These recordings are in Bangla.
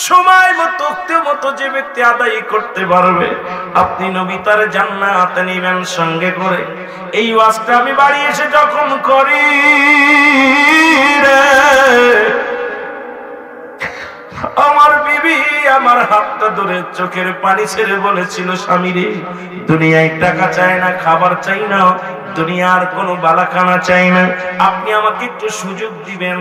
সময় মতো মতো যে ব্যক্তি আদায় করতে পারবে আপনি নবী তার জান্নাতে নিবেন সঙ্গে করে। এই ওয়াজটা আমি বাড়ি এসে যখন করি আমার বিবি আমার হাতটা ধরে চোখের পানি ছেড়ে বলেছিল, স্বামী রে, দুনিয়ায় টাকা চাই না, খাবার চাই না, দুনিয়ার কোনো বালাখানা চাই না, আপনি আমাকে একটু সুযোগ দিবেন,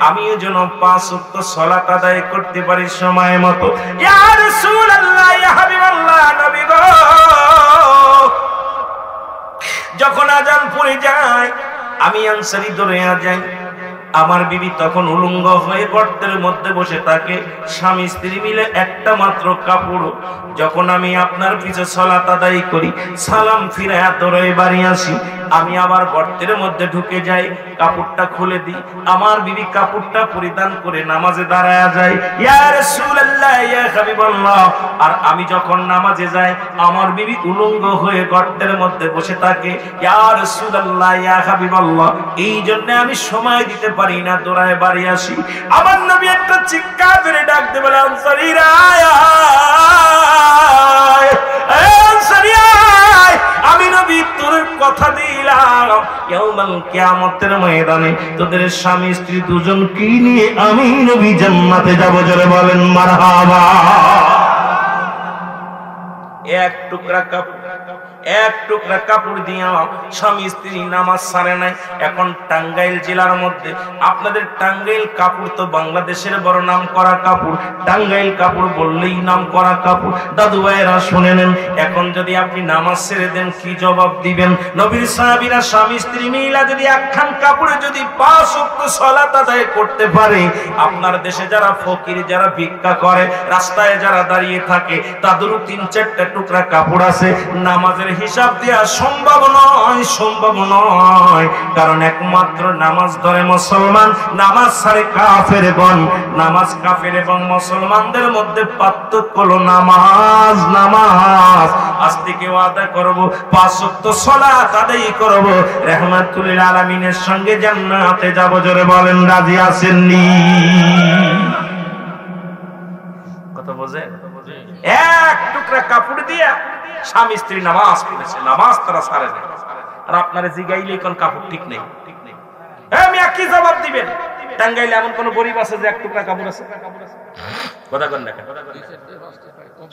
আমিও যেন 5 ওয়াক্ত সালাত আদায় করতে পারি সময় মতো। ইয়া রাসূলুল্লাহ, ইয়া হাবিবাল্লাহ, নবী গো, যখন আজান পড়ে যায় আমি আনসারী ধরে যাই। আমার বিবি তখন উলঙ্গ হয়ে গর্তের মধ্যে বসে থাকে, স্বামী স্ত্রী মিলে একটা মাত্র কাপড়। যখন আমি আপনার পিছে সালাত আদায় করি, সালাম ফিরায়া দৌড়ে বাড়ি আসি, আমি আবার গর্তের মধ্যে ঢুকে যাই, কাপড়টা খুলে দিই, আমার বিবি কাপড়টা পরিধান করে নামাজে দাঁড়ায়া যায়। ইয়া রাসূলুল্লাহ, ইয়া হাবিবাল্লাহ, আর আমি যখন নামাজে যাই আমার বিবি উলঙ্গ হয়ে গর্তের মধ্যে বসে থাকে। ইয়া রাসূলুল্লাহ, ইয়া হাবিবাল্লাহ, এই জন্য আমি সময় দিতে পারি না, দৌড়ায় বাড়ি আসি। আমার নবী একটা চিৎকার করে ডাক দিয়ে বলে, আনসারীরা আমি নবী তোর কথা দিলাম, ইয়াউমাল কিয়ামতের ময়দানে তোদের স্বামী স্ত্রী দুজনকে নিয়ে আমি নবী জান্নাতে যাব। জোরে বলেন মারহাবা। এক টুকরা কাপড় দিয়া স্বামী স্ত্রী নামাজ ছাড়ে নাই। এখন টাঙ্গাইল জেলার মধ্যে, আপনাদের টাঙ্গাইল কাপড় তো বাংলাদেশের বড় নাম করা কাপড়, টাঙ্গাইল কাপড় বললেই নাম করা কাপড়। দাদু ভাইয়েরা শুনে নেন, এখন যদি আপনি নামাজ ছেড়ে দেন কি জবাব দিবেন? নবীর সাহাবীরা স্বামী স্ত্রী মিলা যদি একখান কাপড়ে যদি 5 ওয়াক্ত সালাত আদায় করতে পারে, আপনার দেশে যারা ফকির, যারা ভিক্ষা করে, রাস্তায় যারা দাঁড়িয়ে থাকে, তাদেরও 3-4টা টুকরা কাপড় আছে, নামাজের হিসাব দেয়া সম্ভব নয়। কারণ একমাত্র নামাজ ধরে মুসলমান, নামাজ ছাড়ে কাফেরগণ। নামাজ কাফের এবং মুসলমানদের মধ্যে পার্থক্য হলো নামাজ। আজ থেকে ওয়াদা করব 5 ওয়াক্ত সালাত আদায় করব, রাহমাতুল লিল আলামিনের সঙ্গে জান্নাতে যাব। জোরে বলেন রাজি আছেন নি? কথা বোঝেন? এক টুকরা কাপড় দিয়া স্বামী স্ত্রী নামাজ পড়েছে, নামাজ তারা ছাড়ে না। আর আপনারা জিগাইলে কোন কাপড় ঠিক নেই, আমি কি জবাব দিবেন? টাঙ্গাইলে এমন কোন গরিব আছে যে এক টুকরা কাপড় আছে? কথা কন না,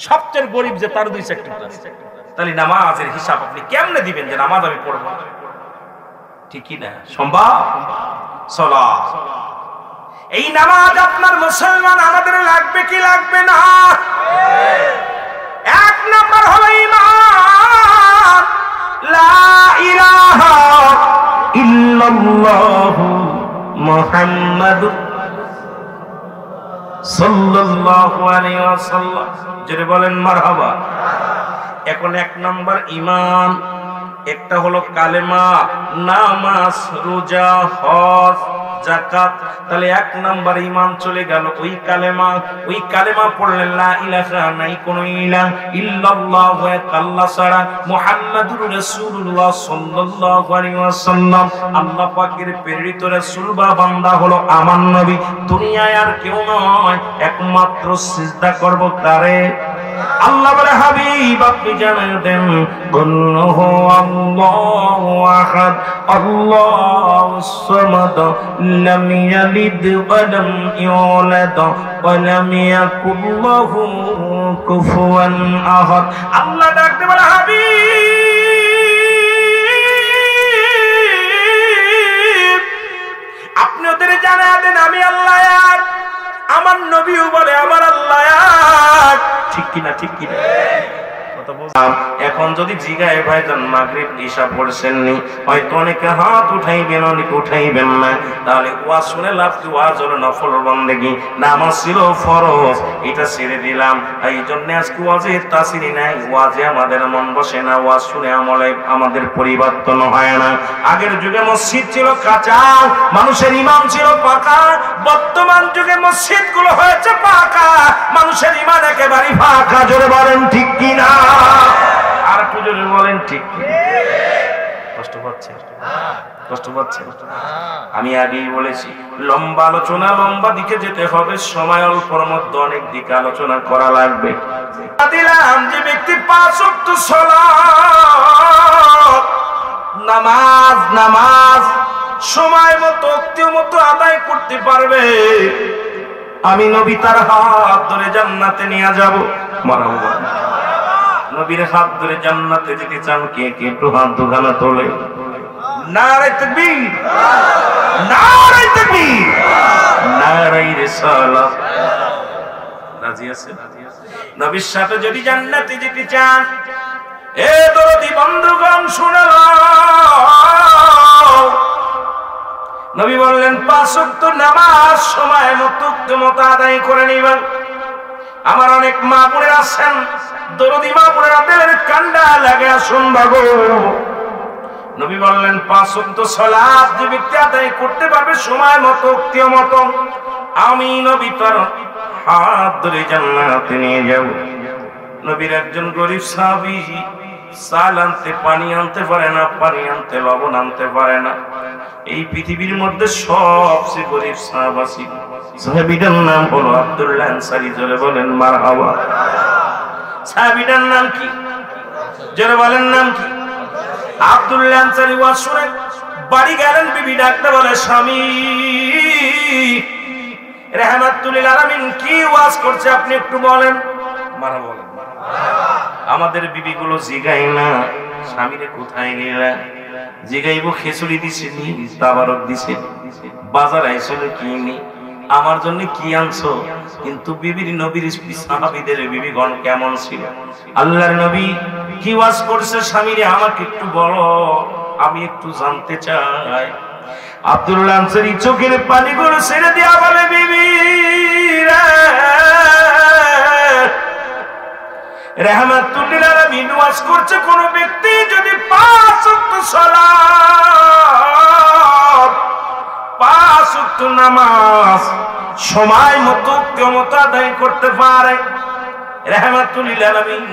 সবচেয়ে গরিব যে তার 2 সেট টুকরা আছে। তাহলে নামাজের হিসাব আপনি কেমনে দিবেন যে নামাজ আমি পড়ব? ঠিক কি না? সম্ভব? সালাত, এই নামাজ আপনার মুসলমান আমাদের লাগবে কি লাগবে না? এক নাম্বার হলো ঈমান, লা ইলাহা ইল্লাল্লাহ মুহাম্মাদুর সাল্লাল্লাহু আলাইহি ওয়াসাল্লাম। জোরে বলেন মারহাবা। এখন 1 নাম্বার ঈমান, একটা হলো কালেমা, নামাজ, রোজা, হজ, যাকাত। তাহলে 1 নাম্বার ঈমান চলে গেল। ওই কালেমা পড়লে লা ইলাহা, নাই কোনো ইলাহ ইল্লাল্লাহ, এক আল্লাহ ছাড়া, মুহাম্মাদুর রাসূলুল্লাহ সাল্লাল্লাহু আলাইহি ওয়াসাল্লাম আল্লাহ পাকের প্রেরিত রাসূল বা বান্দা হলো আমার নবী। দুনিয়ায় আর কেউ নয়, একমাত্র সিজদা করব কারে? আল্লাহ বলে, হাবিব আপনি জানিয়ে দেন, কুল্লুহু আল্লাহু আহাদ, আল্লাহুস সামাদ, লাম ইয়ালিদ ওয়া লাম ইউলাদ ওয়া লাম ইয়াকুল লাহু কুফুয়ান আহাদ। আল্লাহ ডাকতে বলে, হাবিব আপনি ওদের জানিয়ে দেন আমি আল্লাহ এক। আমার নবীও বলে আমার আল্লাহ এক। ঠিক কিনা? ঠিক কিনা? এখন যদি জিগায় ভাইজান মাগরিব ঈশা পড়ছেন নি, হয়তো অনেকে হাত উঠাইবেন, অনেকে উঠাইবেন না। তাহলে ওয়াজ শুনে লাভ কি? ওয়াজ হলো নফল বন্দেগী, নামাজ ছিল ফরজ, এটা ছেড়ে দিলাম। এই জন্য আজকে ওয়াজে তাসিরি নাই, ওয়াজে আমাদের মন বসে না, ওয়াজ শুনে আমাদের পরিবর্তন হয় না। আগের যুগে মসজিদ ছিল কাঁচা, মানুষের ইমান ছিল পাকা। বর্তমান যুগে মসজিদ গুলো হয়েছে পাকা, মানুষের ইমান একেবারে ফাঁকা। জোরে বলেন ঠিক কিনা? আর একটু জোরে বলেন ঠিক। কষ্ট পাচ্ছে, কষ্ট পাচ্ছে। আমি আগেই বলেছি লম্বা আলোচনা, লম্বা দিকে যেতে হবে, সময় অল্পর মধ্যে অনেক দিকে আলোচনা করা লাগবে। দিলাম যে ব্যক্তি 5 ওয়াক্ত সালাত নামাজ সময় মতো মতো আদায় করতে পারবে, আমি নবী তার হাত ধরে জান্নাতে নিয়ে যাব। মারহাবা। নবীর হাত ধরে জান্নাতে যেতে চান কে কে? একটু হাত দুখানা তোলে। নারে তাকবীর, নারে তাকবীর, নারে রিসালাত। রাজি আছেন? নবীর সাথে যদি জান্নাতে যেতে চান, এ দরদি বন্ধুগণ শুনে নাও, নবী বললেন 5 ওয়াক্ত নামাজ সময় মতো আদায় করে নিবেন। আমার অনেক মা বোনেরা আছেন, দরদি মা বোনেরা দিলের কান্ডা লাগে, আসুন বাবু। নবী বললেন 5 ওয়াক্ত সালাত যে ব্যক্তি আদায় করতে পারবে সময় মতো আমি নবী তার হাত ধরে জান্নাতে নিয়ে যাব। নবীর একজন গরিব সাহাবী চাল আনতে পানি আনতে পারে না, পানি আনতে লবণ আনতে পারে না। এই পৃথিবীর মধ্যে সবচেয়ে গরিব সাহাবী, সাহাবীটার নাম হলো আব্দুল্লাহ আনসারী। জোরে বলেন মারহাবা। সাহাবীটার নাম কি? জোরে বলেন নাম কি? আব্দুল্লাহ আনসারী। ওয়াজ শুনে বাড়ি গেলেন, বিবি ডাকতে বলে স্বামী রাহমাতুল লিল আলামিন কি ওয়াজ করছে আপনি একটু বলেন। মারহাবা বলেন। আমাদের বিবি গুলো জিগাই না স্বামীরে কোথায় গেলা, জিগাইব খিচুড়ি দিছে নি, তাবারক দিছে, বাজার আইছিল কিনি, আমার জন্য কি আনছো। কিন্তু বিবির নবীর সাহাবীদের বিবিগণ কেমন ছিল, আল্লাহর নবী কি ওয়াজ করছে স্বামীরে আমাকে একটু বলো, আমি একটু জানতে চাই। আব্দুল্লাহ আনসারী চোখের পানিগুলো ছেড়ে দিয়া বলে বিবি রাহমাতুল লিল আলামিন ওয়াজ করছে কোন ব্যক্তি যদি 5 ওয়াক্ত সালাত 5 ওয়াক্ত নামাজ সময় মতো আদায় করতে পারে, রাহমাতুল লিল আলামিন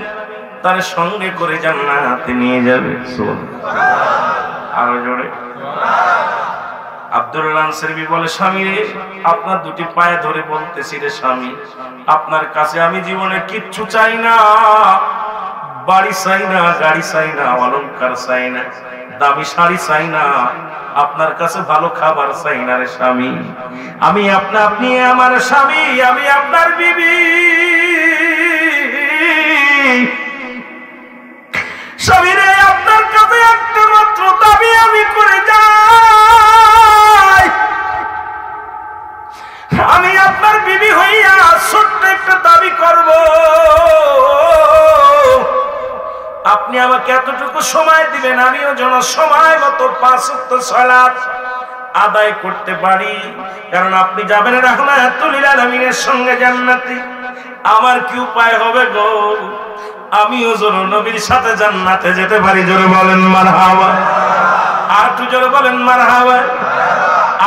তার সঙ্গে করে জান্নাতে নিয়ে যাবে। সুবহানাল্লাহ। আরো জোরে আব্দুল্লাহ আনসারী বলে স্বামী রে, আপনার দুটি পায়ে ধরে বলতেছি রে স্বামী, আপনার কাছে আমি জীবনে কিচ্ছু চাই না, বাড়ি চাই না, গাড়ি চাই না, অলংকার চাই না, দামি শাড়ি চাই না, আপনার কাছে ভালো খাবার চাই না রে স্বামী। আমি আপনি আমার স্বামী, আমি আপনার বিবি। স্বামী রে, আপনার কাছে একটা মাত্র দাবি আমি করে যাই, আমি আপনার বিবি হইয়া ছোট্ট একটা দাবি করব, আপনি আমাকে এতটুকু সময় দিবেন, আমিও যেন সময় মতো 5 ওয়াক্ত সালাত আদায় করতে পারি। কারণ আপনি যাবেন রাহমাতুল লিল আলামিনের সঙ্গে জান্নাতে, আমার কি উপায় হবে গো, আমিও যেন নবীর সাথে জান্নাতে যেতে পারি। জোরে বলেন মারহাবা। আর একটু জোরে বলেন মারহাবা।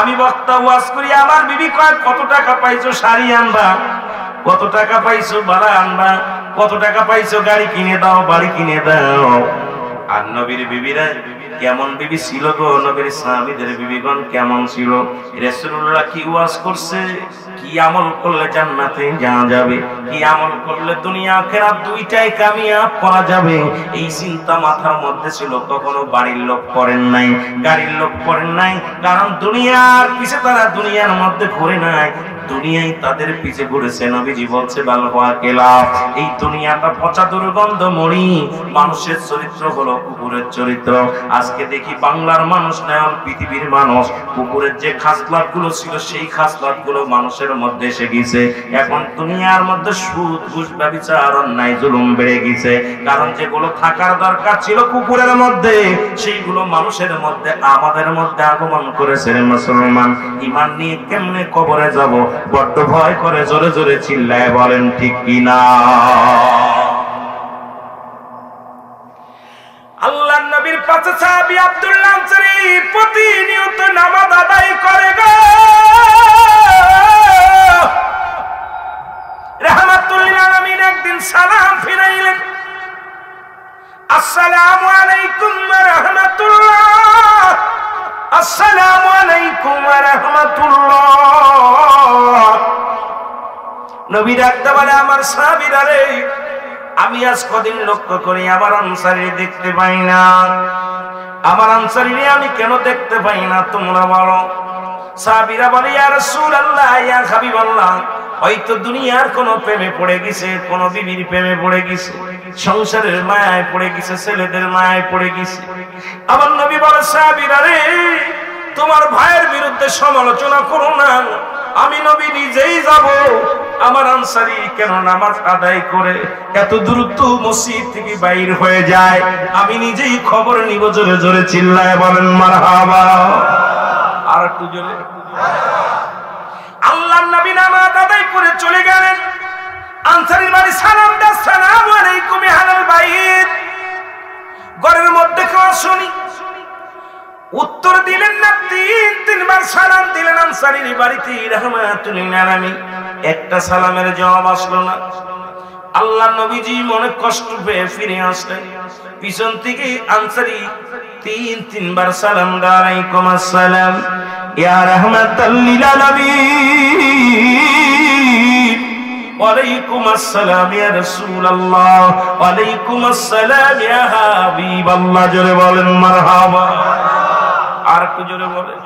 আমি বক্তা ওয়াজ করি, আমার বিবি কয় কত টাকা পাইছো শাড়ি আনবা, কত টাকা পাইছো বাড়া আনবা, কত টাকা পাইছো গাড়ি কিনে দাও, বাড়ি কিনে দাও। আর নবীর বিবিরা কেমন বিবি ছিল গো, নবীর সাহাবীদের বিবিগণ কেমন ছিল, রাসূলুল্লাহ কি ওয়াজ করছে, কি আমল করলে জান্নাতে যাওয়া যাবে, কি আমল করলে দুনিয়া আখিরাত দুইটাই কামিয়াব করা যাবে, এই চিন্তা মাথার মধ্যে ছিল। কখনো বাড়ির লোক করেন নাই, গাড়ির লোক করেন নাই, কারণ দুনিয়ার পিছে তারা দুনিয়ার মধ্যে ঘুরে নাই, দুনিয়ায় তাদের পিছে ঘুরেছে। নবীজি বলছে বাল হওয়া কেলা, এই দুনিয়াটা পচা দুর্গন্ধ মরি, মানুষের চরিত্র হলো কুকুরের চরিত্র। আজকে দেখি বাংলার মানুষ নয়, পৃথিবীর মানুষ কুকুরের যে খাসলাত গুলো ছিল সেই খাসলাত গুলো মানুষের মধ্যে এসে গেছে। এখন দুনিয়ার মধ্যে সুদ ঘুষ ব্যভিচার অন্যায় জুলুম বেড়ে গেছে, কারণ যেগুলো থাকার দরকার ছিল কুকুরের মধ্যে সেইগুলো মানুষের মধ্যে, আমাদের মধ্যে আগমন করেছে। মুসলমান ঈমান নিয়ে কেমনে কবরে যাব, বড্ড ভয় করে, জোরে জোরে চিল্লায় বলেন ঠিক কিনা। আল্লাহর নবীর পাশে সাহাবী আব্দুল্লাহ আনসারী প্রতিনিয়ত নামাজ আদায় করে গো, রাহমাতুল লিল আলামিন একদিন সালাম ফিরাইলেন, আসসালামু আলাইকুম ওয়া রাহমাতুল্লাহ, আসসালামু আলাইকুম ওয়া রাহমাতুল্লাহ। নবী ডাকতে বলে, আমার সাহাবীরা রে, আমি আজ কদিন লক্ষ্য করি আমার আনসারী দেখতে পাই না। আমার আনসারী আমি কেন দেখতে পাই না তোমরা বলো। সাহাবীরা বলে, ইয়া রাসূলুল্লাহ, ইয়া হাবিবাল্লাহ, হয়তো দুনিয়ার কোন প্রেমে পড়ে গেছে, কোন বিবির প্রেমে পড়ে গেছে, সংসারের মায়ায় পড়ে গেছে, ছেলেদের মায়ায় পড়ে গেছে। আমার নবী বলে, সাহাবীরা রে, তোমার ভাইয়ের বিরুদ্ধে সমালোচনা করো না, আমি নবী নিজেই যাব। আমার আনসারী কেন নামাজ আদায় করে এত দ্রুত মসজিদ থেকে বাইর হয়ে যায়, আমি নিজেই খবর নিব। জোরে জোরে চিল্লায় বলেন মারহাবা। আর একটু জোরে। আল্লাহর নবী নামাজ আদায় করে চলে গেলেন। আনসারীর বাড়ি সালাম দেন, আসসালামু আলাইকুম আহলাল বাইত। ঘরের মধ্যে কেউ শুনি উত্তর দিলেন না, তিনবার সালাম দিলেন আনসারীর বাড়িতে রাহমাতুল লিল আলামিন, একটা সালামের জবাব আসলো না। আল্লাহর নবীজি মনে কষ্ট পেয়ে ফিরে আসলেন। পিছন থেকে আনসারী তিনবার সালাম দেন, আলাইকুম আসসালাম ইয়া রাহমাতাল লিল আলামিন, ওয়ালাইকুম আসসালাম ইয়া রাসূলুল্লাহ, ওয়ালাইকুম আসসালাম ইয়া হাবিবাল্লাহ। জোরে বলেন মারহাবা। আর একটু জোরে বলেন।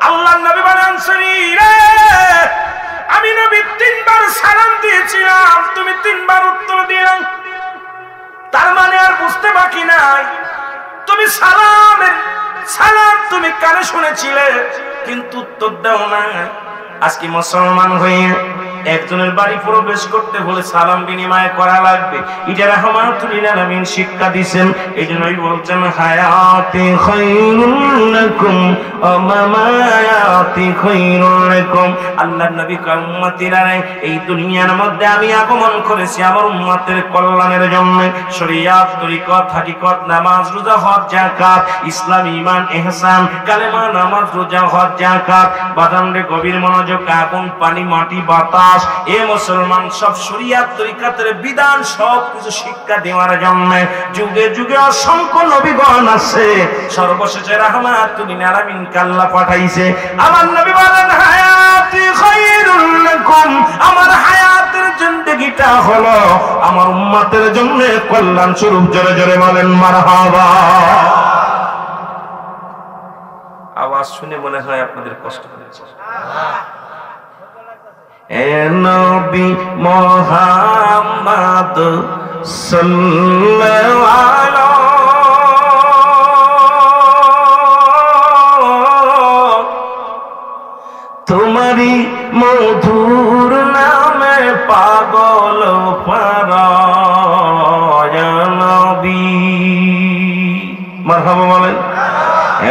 আল্লাহর নবী বলেন, আনসারী রে, আমি নবী তিনবার সালাম দিয়েছিলাম, তুমি তিনবার উত্তর দিলে, তার মানে আর বুঝতে বাকি নাই, তুমি সালাম তুমি কানে শুনেছিলে কিন্তু উত্তর দাও না। আজকে মুসলমান হয়ে একজনের বাড়ি প্রবেশ করতে হলে সালাম বিনিময় করা লাগবে। এটা রাহমাতুল লিল আলামিন শিক্ষা দিয়েছেন। এইজন্যই বলছেন, হায়াতি খায়রুল লাকুম ওয়া মামায়াতি খায়রুল লাকুম। আল্লাহর নবী কয়, উম্মতিরা, এই দুনিয়ার মধ্যে আমি আগমন করেছি আমার উম্মতের কল্যাণের জন্য। শরীয়ত, তরিকত, হাকিকত, নামাজ, রোজা, হজ, যাকাত, ইসলাম, ঈমান, ইহসান, কালেমা, নামাজ, রোজা, হজ, যাকাত, বাদামরে গভীর মনোযোগ, আগুন, পানি, মাটি, বাতাস, এ মুসলমান সব শরীয়ত তরিকতের বিধান সব কিছু শিক্ষা দেওয়ার জন্য যুগে যুগে অসংখ্য নবীগণ আছে। সর্বশেষে রাহমাতুল লিল আলামিন আল্লাহ পাঠাইছে। আমার নবী বলেন, হায়াতি খায়রুল লাকুম, আমার হায়াতের জিন্দেগিটা হলো আমার উম্মতের জন্য কল্যাণ স্বরূপ। জোরে জোরে বলেন মারহাবা। আওয়াজ শুনে মনে হয় আপনাদের কষ্ট হয়েছে। এ নবী মুহাম্মদ সাল্লাল্লাহু আলাইহি, তোমারি মধুর নামে পাগল পারা নবী। মারহাবা বলেন।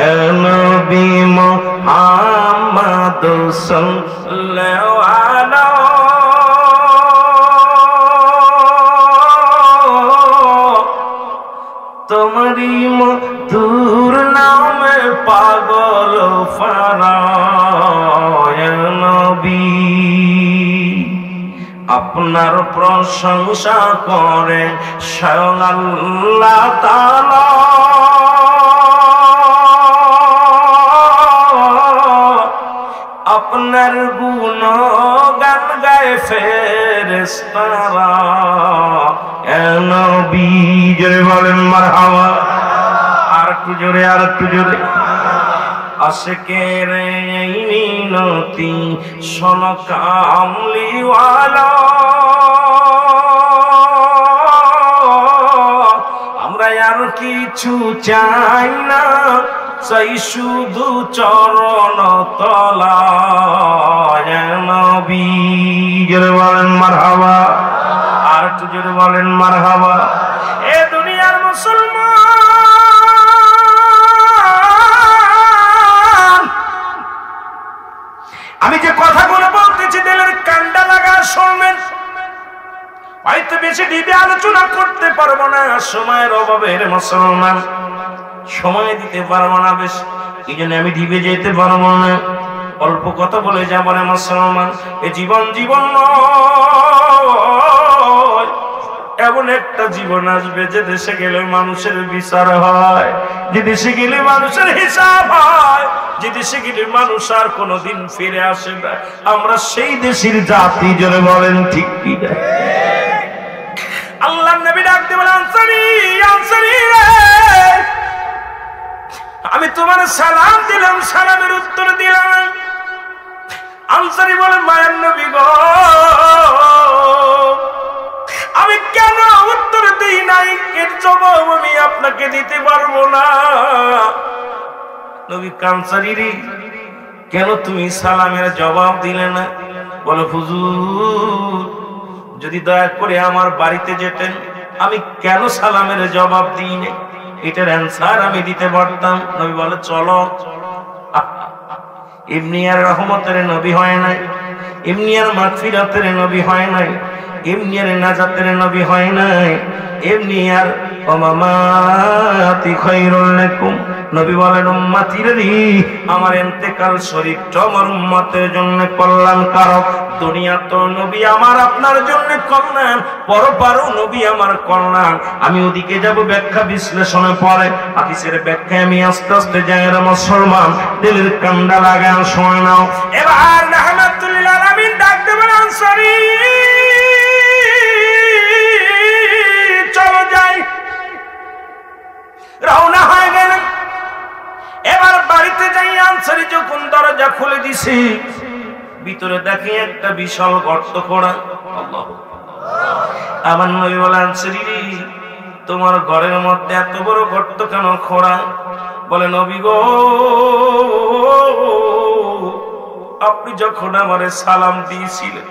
এ নবী মুহাম্মদ সাল্লাল্লাহু তোমারি মধুর নামে পাগল ফারায় নবী, আপনার প্রশংসা করে স্বয়ং আল্লাহ তাআলা। আপনার গুণগান গায় ফেরেশতারা। এ নবী, জোরে বলেন মারহাবা। আর একটু জোরে, আর একটু জোরে। আশিকের এই মিনতি শোনো কামলিওয়ালা, আমরা আর কিছু চাই না, চাই শুধু চরণ তলায় নবী। জোরে বলেন মারহাবা। আর একটু জোরে বলেন মারহাবা। এ দুনিয়ার মুসলমান, আমি যে কথাগুলো বলতেছি দিলের কান্ডা লাগা শুনবেন। হয়তো বেশি ডিবে আলোচনা করতে পারবো না, সময়ের অভাবের মুসলমান সময় দিতে পারবো না বেশ, এই জন্য আমি ডিবে যেতে পারবো না। অল্প কথা বলে যাবো না মুসলমান। এ জীবন জীবন নয়, এমন একটা জীবন আসবে যে দেশে গেলে মানুষের বিচার হয়, যে দেশে গেলে মানুষের হিসাব হয়, যে দেশে গেলে মানুষ আর কোনোদিন ফিরে আসে না। আমরা সেই দেশের জাতি, জোরে বলেন ঠিক কি না? আল্লাহর নবী ডাক দিয়ে বলেন, আনসারী আনসারী রে, আমি তোমার সালাম দিলাম, সালামের উত্তর দিলাম। আনসারী বলেন, মায়ের নবী গো, আমি কেন উত্তর দিই নাই, এর জবাব আমি আপনাকে দিতে পারবো না। নবী আনসারী রে, কেন তুমি সালামের জবাব দিলে না? বলে, হুজুর, যদি দয়া করে আমার বাড়িতে যেতেন, আমি কেন সালামের জবাব দিই নাই, এটার অ্যান্সার আমি দিতে পারতাম। নবী বলে, চলো। এমনি আর রহমতের নবী হয় নাই, এমনি আর মাগফিরাতের নবী হয় নাই, এমনি আর নাজাতের নবী হয় নাই, এমনি আর ওমামাতি খায়রুল লাকুম। নবী বলেন, উম্মতির আমার ইন্তেকাল শরীফটা আমার উম্মতের জন্য কল্যাণকারক। দুনিয়া তো নবী আমার আপনার জন্য কল্যাণ, পরপারও নবী আমার কল্যাণ। আমি ওদিকে যাব ব্যাখ্যা বিশ্লেষণে পরে, হাদিসের ব্যাখ্যায় আমি আস্তে আস্তে যাই। মুসলমান দিলের কান্ডা লাগান, শোনে নাও। এবার রাহমাতুল্লিল আলামিন ডাক দেবেন, আনসারী চলো যাই। রওনা হয়ে গেলেন। এবার বাড়িতে যাই, আনসারী যখন দরজা খুলে দিছি, ভিতরে দেখি একটা বিশাল গর্ত করা। আমার নবী বলে, আনসারী তোমার ঘরের মধ্যে এত বড় গর্ত কেন খোঁড়া? বলে, নবী গো, আপনি যখন আমারে সালাম দিয়েছিলেন,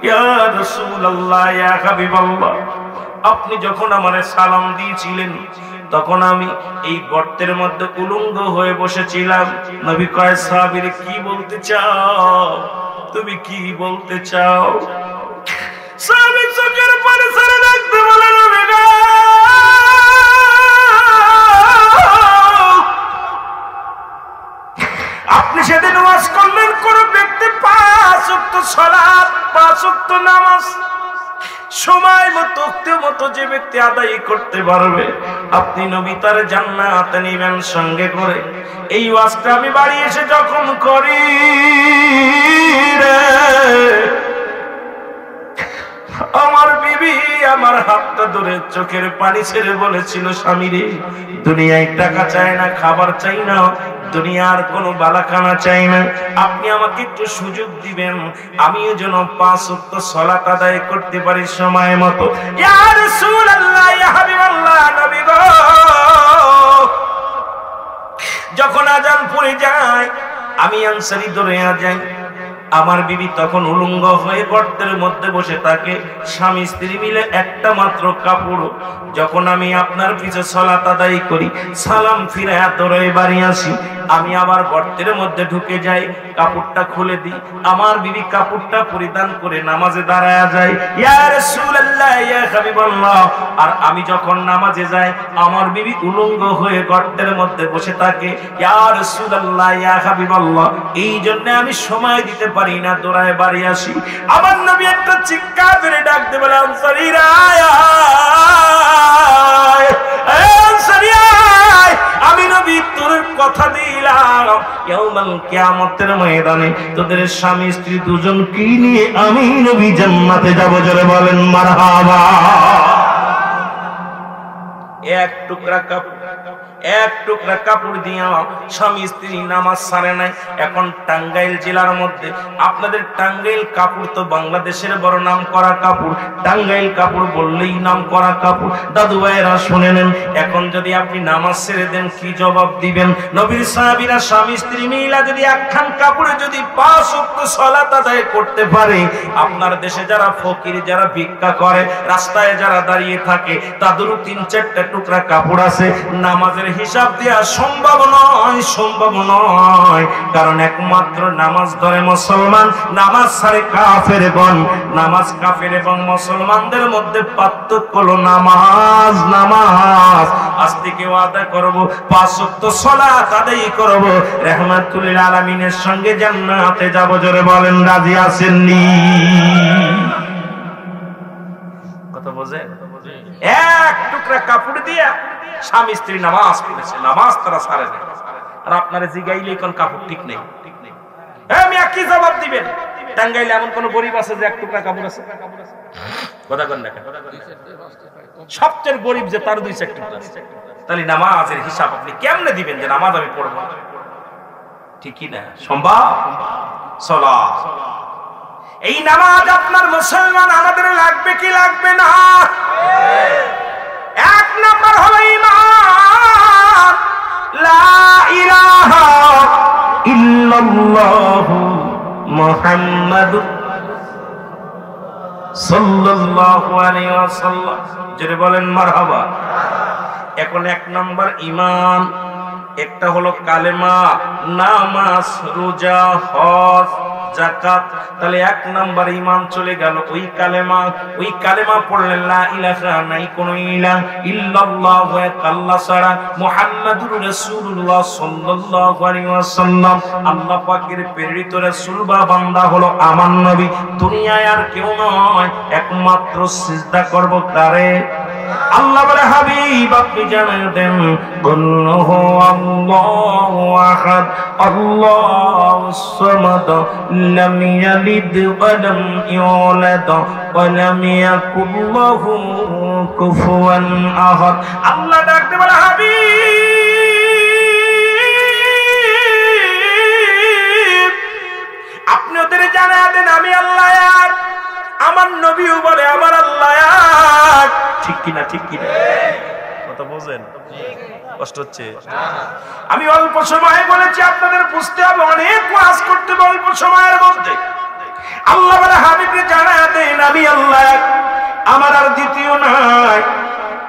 ইয়া রাসূলুল্লাহ, ইয়া হাবিবাল্লাহ, আপনি যখন আমারে সালাম দিয়েছিলেন, তখন আমি এই গর্তের মধ্যে উলঙ্গ হয়ে বসেছিলাম। নবী কয়, সাহাবীরে কি বলতে চাও, তুমি কি বলতে চাও? সাহাবী চোখের পানি ছেড়ে ডাকতে বলে, নবী গো, আপনি সেদিন ওয়াজ করলেন, কোন ব্যক্তি 5 ওয়াক্ত সালাত, 5 ওয়াক্ত নামাজ সময় মতো যে ব্যক্তি আদায় করতে পারবে, আপনি নবী তার জান্নাতে নিবেন সঙ্গে করে। এই ওয়াজটা আমি বাড়ি এসে যখন করি রে, আমার বিবি আমার হাতটা ধরে চোখের পানি ছেড়ে বলেছিল, স্বামী রে, দুনিয়ায় টাকা চাই না, খাবার চাই না, দুনিয়ার কোনো বালাখানা চাই না, আপনি আমাকে একটু সুযোগ দিবেন, আমিও যেন 5 ওয়াক্ত সালাত আদায় করতে পারি সময় মতো। ইয়া রাসূলুল্লাহ, ইয়া হাবিবাল্লাহ, নবী গো, যখন আজান পড়ে যায় আমি আনসারী ধরে যাই। আমার বিবি তখন উলঙ্গ হয়ে গর্তের মধ্যে বসে থাকে, স্বামী স্ত্রী মিলে একটা মাত্র কাপড়। যখন আমি আপনার পিছে সালাত আদায় করি, সালাম ফিরায়া ধরে বাড়ি আসি, আমি আবার গর্তের মধ্যে ঢুকে যাই, কাপড়টা খুলে দিই, আমার বিবি কাপড়টা পরিধান করে নামাজে দাঁড়ায়া যায়। ইয়া রাসূলুল্লাহ, ইয়া হাবিবাল্লাহ, আর আমি যখন নামাজে যাই, আমার বিবি উলঙ্গ হয়ে গর্তের মধ্যে বসে থাকে। ইয়া রাসূলুল্লাহ, ইয়া হাবিবাল্লাহ, এই জন্য আমি সময় দিতে পারি না, দৌড়ায় বাড়ি আসি। আমার নবী একটা চিৎকার করে ডাক দিয়ে বলে, আনসারীরা আমি নবী তোর কথা দিলাম, ইয়াউমাল কিয়ামতের ময়দানে তোদের স্বামী স্ত্রী দুজনকে নিয়ে আমি নবী জান্নাতে যাব। জোরে বলেন মারহাবা। এক টুকরা কাপড় দিয়া স্বামী স্ত্রী নামাজ ছাড়ে নাই। এখন টাঙ্গাইল জেলার মধ্যে, আপনাদের টাঙ্গাইল কাপড় তো বাংলাদেশের বড় নাম করা কাপড়, টাঙ্গাইল কাপড় বললেই নাম করা কাপড়। দাদু ভাইয়েরা শুনে নেন, এখন যদি আপনি নামাজ ছেড়ে দেন কি জবাব দিবেন? নবীর সাহাবীরা স্বামী স্ত্রী মিলা যদি একখান কাপড়ে যদি 5 ওয়াক্ত সালাত আদায় করতে পারে, আপনার দেশে যারা ফকির, যারা ভিক্ষা করে, রাস্তায় যারা দাঁড়িয়ে থাকে, তাদেরও 3-4টা টুকরা কাপড় আছে, নামাজের হিসাব দেয়া সম্ভব নয়। কারণ একমাত্র নামাজ ধরে মুসলমান, নামাজ ছাড়ে কাফেরগণ। নামাজ কাফের এবং মুসলমানদের মধ্যে পার্থক্য হলো নামাজ। আজ থেকে ওয়াদা করব 5 ওয়াক্ত সালাত আদায় করব, রাহমাতুল আলামিনের সঙ্গে জান্নাতে যাব। জোরে বলেন রাজি আছেন নি? কথা বোঝেন? এক টুকরা কাপড় দিয়া স্বামী স্ত্রী নামাজ পড়েছে, নামাজ তারা ছাড়ে না। আর আপনারা জিগাইলে কোন কাপড় ঠিক নেই, আমি কি জবাব দিবেন? টাঙ্গাইলে এমন কোন গরিব আছে যে এক টুকরা কাপড় আছে? কথা কন না, সবচেয়ে গরিব যে তার 2-4 টুকরা আছে। তাহলে নামাজের হিসাব আপনি কেমনে দিবেন যে নামাজ আমি পড়বো? ঠিকই না, সম্ভব? সালাত, এই নামাজ আপনার মুসলমান আমাদের লাগবে কি লাগবে না? এক নাম্বার হলো ঈমান, লা ইলাহা ইল্লাল্লাহু মুহাম্মাদুর সাল্লাল্লাহু আলাইহি ওয়াসাল্লাম। যদি বলেন মারহাবা। এখন এক নাম্বার ঈমান, একটা হলো কালেমা, নামাজ, রোজা, হজ, যাকাত। তাহলে এক নাম্বার ঈমান চলে গেল। ওই কালেমা পড়লেন লা ইলাহা, নাই কোন ইলাহ ইল্লাল্লাহু, এক আল্লাহ ছাড়া, মুহাম্মাদুর রাসূলুল্লাহ সাল্লাল্লাহু আলাইহি ওয়াসাল্লাম আল্লাহ পাকের প্রেরিত রাসূল বা বান্দা হলো আমার নবী। দুনিয়ায় আর কেউ নয়, একমাত্র সিজদা করব কারে? আল্লাহ বলে হাবিব আপনি জানিয়ে দেন, কুল্লুহু আল্লাহু আহাদ আল্লাহুস সামাদ লাম ইয়ালিদ ওয়া লাম ইউলাদ ওয়া লাম ইয়াকুল লাহু কুফুয়ান আহাদ। আল্লাহ ডাকতে বলে হাবিব আপনি ওদের জানিয়ে দেন আমি আল্লাহ এক। আমার নবীও বলে আমার আল্লাহ এক। ঠিক কিনা? ঠিক কিনা? কথা বোঝেন? কষ্ট হচ্ছে? আমি অল্প সময়ে বলেছি, আপনাদের বুঝতে হবে, অনেক ওয়াজ করতে হবে অল্প সময়ের মধ্যে। আল্লাহ বলে হাবিবকে জানায় দেন আমি আল্লাহ এক, আমার আর দ্বিতীয় নাই।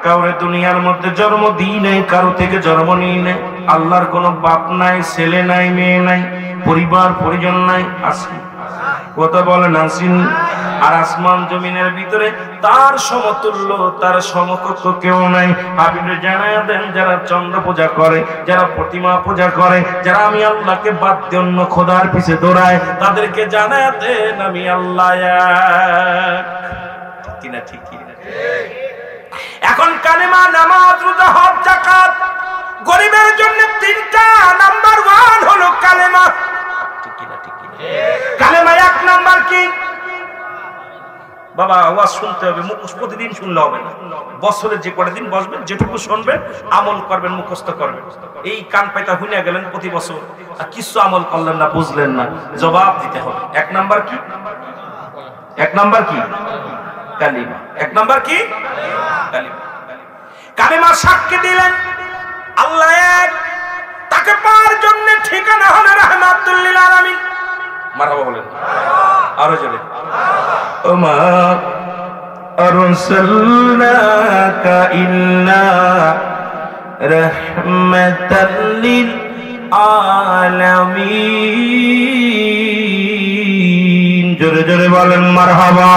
কাউরে দুনিয়ার মধ্যে জন্ম দিই নাই, কারো থেকে জন্ম নিই নাই। আল্লাহর কোনো বাপ নাই, ছেলে নাই, মেয়ে নাই, পরিবার পরিজন নাই। আছে? কথা বলেন আসেন? আর আসমান জমিনের ভিতরে তার সমতুল্য, তার সমকক্ষ কেউ নাই। হাবিবে জানায়া দেন, যারা চন্দ্র পূজা করে, যারা প্রতিমা পূজা করে, যারা আমি আল্লাহকে বাদ দিয়ে অন্য খোদার পিছে দৌড়ায়, তাদেরকে জানায়া দেন আমি আল্লাহ এক। কিনা? ঠিক কিনা? এখন কালেমা, নামাজ, রোজা, হজ, যাকাত গরিবের জন্য 3টা। নাম্বার 1 হলো কালেমা। ঠিক কিনা? ঠিক কিনা? কালেমা এক নাম্বার কি? বাবা ওয়াজ শুনতে হবে, মুখস্থ প্রতিদিন শুনলে হবে না। বছরে যে কটা দিন বসবেন, যেটুকু শুনবেন আমল করবেন, মুখস্থ করবেন। এই কান পাইতা হুইনা গেলেন প্রতি বছর, আর কিছু আমল করলেন না, বুঝলেন না, জবাব দিতে হবে। এক নাম্বার কি? এক নাম্বার কি? কালিমা। এক নাম্বার কি? কালিমা। কালিমা সাক্ষী দিলেন আল্লাহ এক, তাকে পাওয়ার জন্য ঠিকানা হলো রাহমাতুল লিল আলামিন। মারহাবা বলেন আরো জোরে। ওমা আরসালনাকা ইল্লা রাহমাতাল লিল আলামিন। জোরে জোরে বলেন মারহাবা,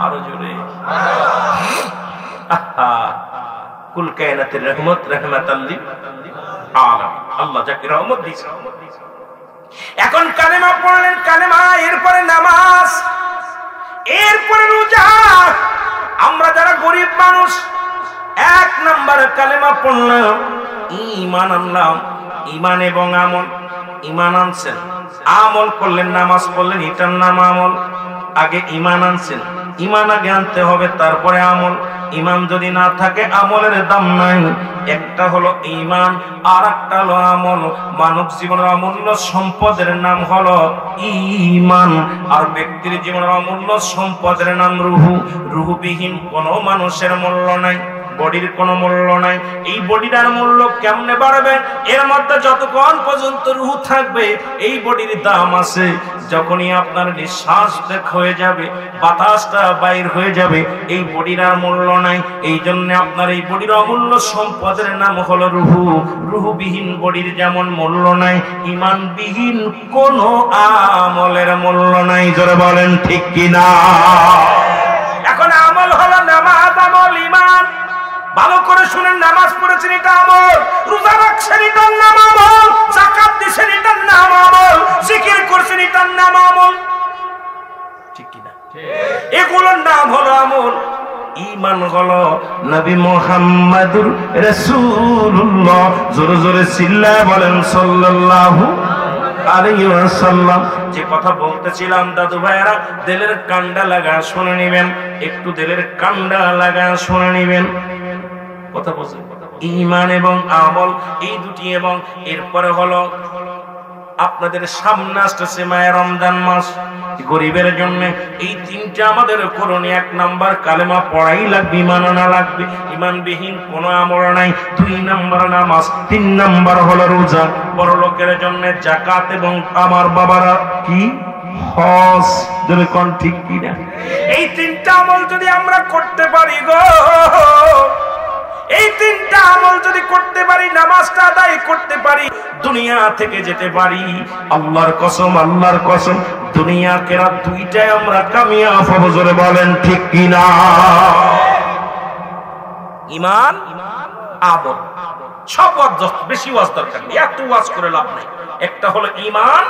আরো জোরে। কুল কায়নাতের রহমত রাহমাতাল লিল আলামিন, আল্লাহ যাকে রহমত দিয়েছে। এখন কালেমা পড়লেন, কালেমা, এরপরে নামাজ, এরপরে রোজা। আমরা যারা গরিব মানুষ, 1 নম্বরে কালেমা পড়লাম, ঈমান আনলাম। ঈমান এবং আমল। ঈমান আনছেন, আমল করলেন, নামাজ পড়লেন, এটার নাম আমল। আগে ঈমান আনছেন, ঈমান আগে আনতে হবে, তারপরে আমল। ঈমান যদি না থাকে আমলের দাম নাই। একটা হলো ঈমান, আর একটা হলো আমল। মানব জীবনের অমূল্য সম্পদের নাম হলো ঈমান, আর ব্যক্তির জীবনের অমূল্য সম্পদের নাম রূহু। রূহবিহীন কোনো মানুষের মূল্য নাই, বডির কোনো মূল্য নাই। এই বডিটার মূল্য কেমনে বাড়বে? এর মধ্যে যতক্ষণ পর্যন্ত রূহ থাকবে এই বডির দাম আছে। যখনই আপনার নিঃশ্বাস হয়ে যাবে, বাতাসটা বাইর হয়ে যাবে, এই বডির আর মূল্য নাই। এই জন্য আপনার এই বডির অমূল্য সম্পদের নাম হলো রূহু। রূহবিহীন বডির যেমন মূল্য নাই, ঈমানবিহীন কোনো আমলের মূল্য নাই। জোরে বলেন ঠিক কিনা? এখন আমল হলো নামাজ, আমল ঈমান। ভালো করে শুনেন, নামাজ পড়েছেন এটা আমল, রোজা রাখছেন এটার নাম আমল, যাকাত দিয়েছেন এটার নাম আমল, জিকির করছেন এটার নাম আমল। ঠিক কি না? এগুলোর নাম হলো আমল। ঈমান হলো নবী মুহাম্মদুর রাসূলুল্লাহ। জোরে জোরে চিল্লায় বলেন সাল্লাল্লাহু আলাইহি ওয়াসাল্লাম। যে কথা বলতেছিলাম দাদু ভাইরা, দিলের কান্ডা লাগা শুনে নেবেন, একটু দিলের কান্ডা লাগা শুনে নেবেন। কথা বলছেন ঈমান এবং আমল এই দুটি, এবং এরপরে হলো আপনাদের সামনে আসতেছে মায়ে রমজান মাস। গরিবের জন্য এই তিনটা আমাদের করণীয়। 1 নাম্বার কালেমা পড়াই লাগবে, ঈমান আনা লাগবে। ঈমানবিহীন কোনো আমল নাই। 2 নাম্বার নামাজ, 3 নাম্বার হলো রোজা। বড় লোকের জন্য যাকাত, এবং আমার বাবারা কি হজ। যদি কোন ঠিক কি না, এই তিনটা আমল যদি আমরা করতে পারি গো, এই তিনটা আমল যদি করতে পারি, নামাজটা আদায় করতে পারি, দুনিয়া থেকে যেতে পারি, আল্লাহর কসম, আল্লাহর কসম, দুনিয়া আখিরাত দুইটাই আমরা কামিয়াব হব। জোরে বলেন ঠিক কি না? ঈমান আমল সব বেশি ওয়াজ দরকার নেই, এত ওয়াজ করে লাভ নাই। একটা হলো ঈমান,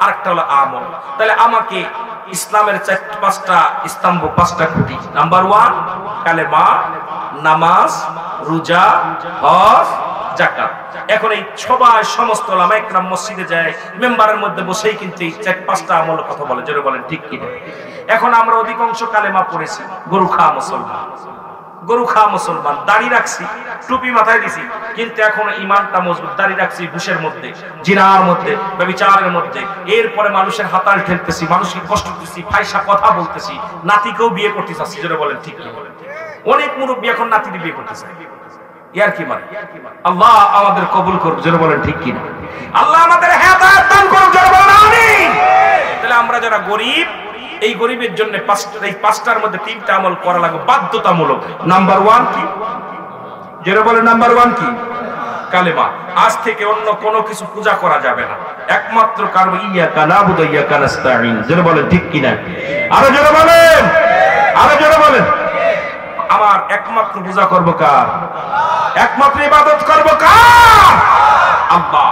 আরেকটা হলো আমল। তাহলে আমাকে ইসলামের 5টা স্তম্ভ, 5টা খুঁটি। নাম্বার 1 কালেমা, নামাজ, রোজা, হজ, যাকাত। এখন এই সবাই সমস্ত ওলামা ইকরাম মসজিদে যায়, মেম্বারের মধ্যে বসেই কিন্তু এই 4-5টা আমলের কথা বলে। জোরে বলেন ঠিক কি না? এখন আমরা অধিকাংশ কালেমা পড়েছি, গরু খাওয়া মুসলমান, গরু খাওয়া মুসলমান, দাড়ি রাখছি, টুপি মাথায় দিছি, কিন্তু এখন ঈমানটা মজবুত। দাড়ি রাখছি ঘুষের মধ্যে, জিনার মধ্যে, ব্যভিচারের মধ্যে। এরপরে মানুষের হাতাল ঠেলতেছি, মানুষকে কষ্ট দিচ্ছি, ফাইসা কথা বলতেছি, নাতিকেও বিয়ে করতে চাচ্ছি। জোরে বলেন ঠিক কি? অনেক মুরব্বী এখন নাতিকে বিয়ে করতে চায়, ইয়ার কি মানে? আল্লাহ আমাদের কবুল করুন। জোরে বলেন ঠিক কি না? আল্লাহ আমাদের হেদায়েত দান করুন। জোরে বলেন আমিন। তাহলে আমরা যারা গরিব, এই গরিবের জন্য এই 5টার মধ্যে 3টা আমল করা লাগবে, বাধ্যতামূলক। নাম্বার 1 কি? জোরে বলেন নাম্বার 1 কি? কালেমা। আজ থেকে অন্য কোনো কিছু পূজা করা যাবে না, একমাত্র কারণ ইয়াকা নাবুদু ইয়াকা নাস্তাঈন। জোরে বলেন ঠিক কি না? আরো জোরে বলেন, আরো জোরে বলেন। আমার একমাত্র পূজা করব কার? একমাত্র ইবাদত করব কার? আল্লাহ।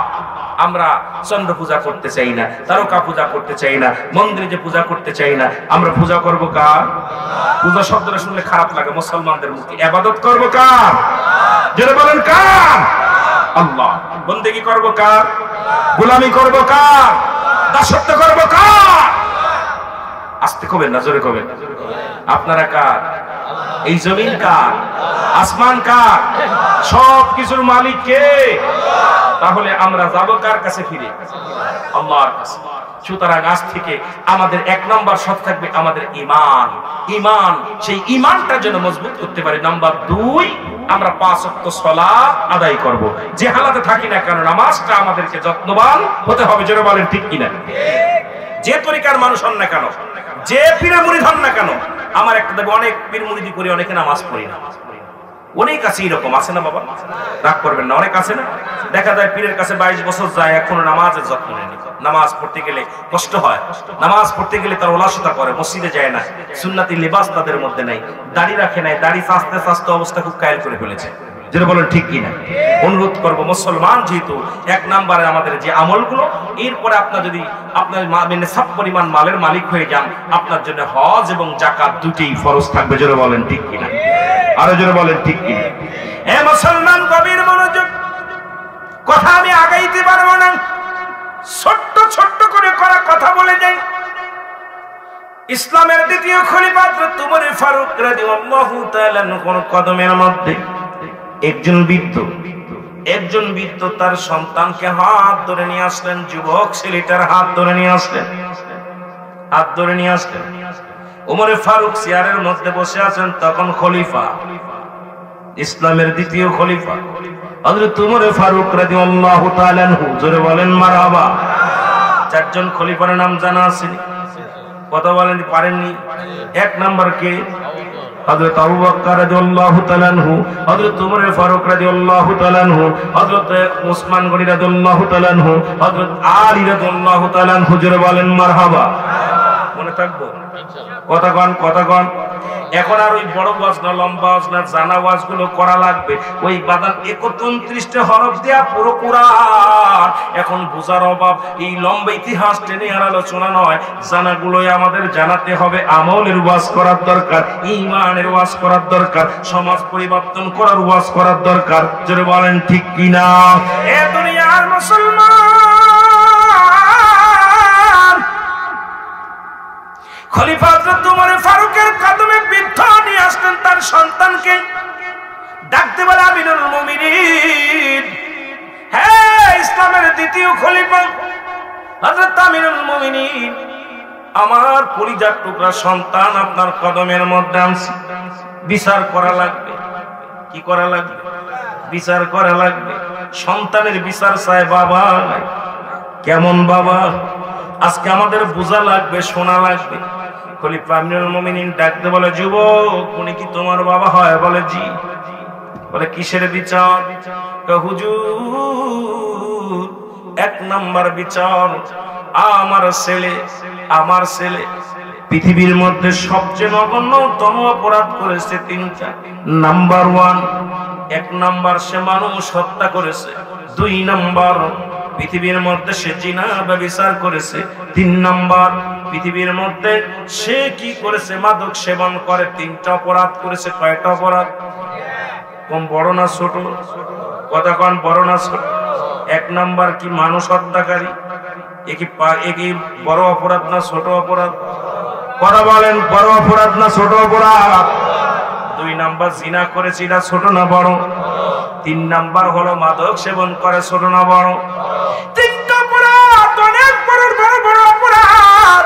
আমরা চন্দ্র পূজা করতে চাই না, তারকা পূজা করতে চাই না, মন্দিরে যে পূজা করতে চাই না। আমরা পূজা করব কার? পূজা শব্দটা শুনলে খারাপ লাগে মুসলমানদের মুখে। ইবাদত করব কার? যারা বলেন কার? আল্লাহ। বন্দেগী করব কার? গোলামি করব কার? দাসত্ব করব কার? আস্তে কবেন না, জোরে কবেন। আপনারা কার? এই জমিন কার? আসমান কার? সব কিছুর মালিক কে? তাহলে আমরা যাব কার কাছে? ফিরে আল্লাহর কাছে। সুতরাং আজ থেকে আমাদের 1 নাম্বার সৎ থাকবে আমাদের ঈমান। ঈমান, সেই ঈমানটা যেন মজবুত করতে পারি। নাম্বার 2 আমরা 5 ওয়াক্ত সালাত আদায় করব। যে হালাতে থাকি না কেন, নামাজটা আমাদেরকে যত্নবান হতে হবে। জোরে বলেন ঠিক কিনা? যে তরিকার মানুষ হন না কেন, যে পীরের মুরিদ হন না কেন, আমার একটা দেখো, অনেক পীর মুরিদি করি, অনেকে নামাজ পড়ি না। অনেক আছে এরকম, আছে না বাবা? রাগ করবেন না, অনেক আছে না? দেখা যায় পীরের কাছে 22 বছর যায়, এখনো নামাজের যত্ন নেয়নি। নামাজ পড়তে গেলে কষ্ট হয়, নামাজ পড়তে গেলে তার অলসতা করে, মসজিদে যায় না, সুন্নতি লিবাস তাদের মধ্যে নাই, দাড়ি রাখে নাই, দাড়ি সাজতে সাজতে অবস্থা খুব কায়েল করে ফেলেছে। যেটা বলেন ঠিক কিনা? অনুরোধ করবো, মুসলমান যেহেতু 1 নাম্বারে আমাদের যে আমলগুলো, এরপরে আপনার যদি আপনার সব পরিমাণ মালের মালিক হয়ে যান, আপনার জন্য হজ এবং যাকাত দুটেই ফরজ থাকবে। যেটা বলেন ঠিক কিনা? আরো জোরে বলেন ঠিক কিনা? হে মুসলমান, গভীর মনোযোগ। কথা আমি আগাইতে পারবো না, ছোট্ট ছোট্ট করে করা কথা বলে যাই। ইসলামের দ্বিতীয় খলিফা হযরত ওমর ফারুক রাদিয়াল্লাহু তাআলা কোন কদমের মধ্যে একজন বৃদ্ধ তার সন্তানকে হাত ধরে নিয়ে আসলেন। যুবক ছেলেটার হাত ধরে নিয়ে আসলেন। ওমর ফারুক চেয়ারের মধ্যে বসে আছেন, তখন খলিফা, ইসলামের দ্বিতীয় খলিফা হযরত ওমর ফারুক রাদিয়াল্লাহু তাআলা আনহু। জোরে বলেন মারহাবা। 4 জন খলিফার নাম জানা আছে? কথা বলেন পারেননি? 1 নাম্বার কে? হযরত আবু বকর রাদিয়াল্লাহু তাআলা আনহু, হযরত ওমর ফারুক রাদিয়াল্লাহু তাআলা আনহু, হযরত ওসমান গনি রাদিয়াল্লাহু তাআলা আনহু, হযরত আলী রাদিয়াল্লাহু তাআলা আনহু। জোরে বলেন মারহাবা। মনে থাকবো? কতক্ষণ এখন আর ওই বড় ওয়াজ না লম্বা ওয়াজ না জানা ওয়াজ গুলো করা লাগবে ওই বাদান 31টা হরফ দেয়া পুরো কোরআন এখন বোঝার অভাব এই লম্বা ইতিহাস টেনে আর আলোচনা নয় জানাগুলোই আমাদের জানাতে হবে আমলের ওয়াজ করার দরকার ঈমানের ওয়াজ করার দরকার সমাজ পরিবর্তন করার ওয়াজ করার দরকার জোরে বলেন ঠিক কিনা এ দুনিয়ার মুসলমান খলিফা হযরত ওমর ফারুকের কদমে বৃদ্ধ নিয়ে আসলেন তার সন্তানকে ডাকতে বলে আমিরুল মুমিনিন হে ইসলামের দ্বিতীয় খলিফা হযরত আমিরুল মুমিনিন আমার কলিজার টুকরা সন্তান আপনার কদমের মধ্যে আনছি বিচার করা লাগবে কি করা লাগবে বিচার করা লাগবে সন্তানের বিচার চায় বাবা কেমন বাবা আজকে আমাদের বোঝা লাগবে শোনা লাগবে খলিফা আমিরুল মুমিনিন ডাকতে বলে যুবক উনি কি তোমার বাবা হয় বলে জি বলে কিসের বিচার হুজুর এক নাম্বার বিচার আমার ছেলে পৃথিবীর মধ্যে সবচেয়ে নগণ্যতম অপরাধ করেছে তিনটা নাম্বার 1 এক নাম্বার সে মানুষ হত্যা করেছে 2 নাম্বার পৃথিবীর মধ্যে সে জিনা ব্যভিচার করেছে 3 নাম্বার পৃথিবীর মধ্যে সে কি করেছে মাদক সেবন করে 3টা অপরাধ করেছে কয়টা অপরাধ কম বড় না ছোট কতক্ষণ বড় না ছোট 1 নাম্বার কি মানুষ হত্যাকারী একই বড় অপরাধ না ছোট অপরাধ কথা বলেন বড় অপরাধ না ছোট অপরাধ 2 নাম্বার জিনা করেছে এটা ছোট না বড় 3 নাম্বার হলো মাদক সেবন করে ছোট না বড় 3টা অপরাধ অনেক বড় বড় বড় অপরাধ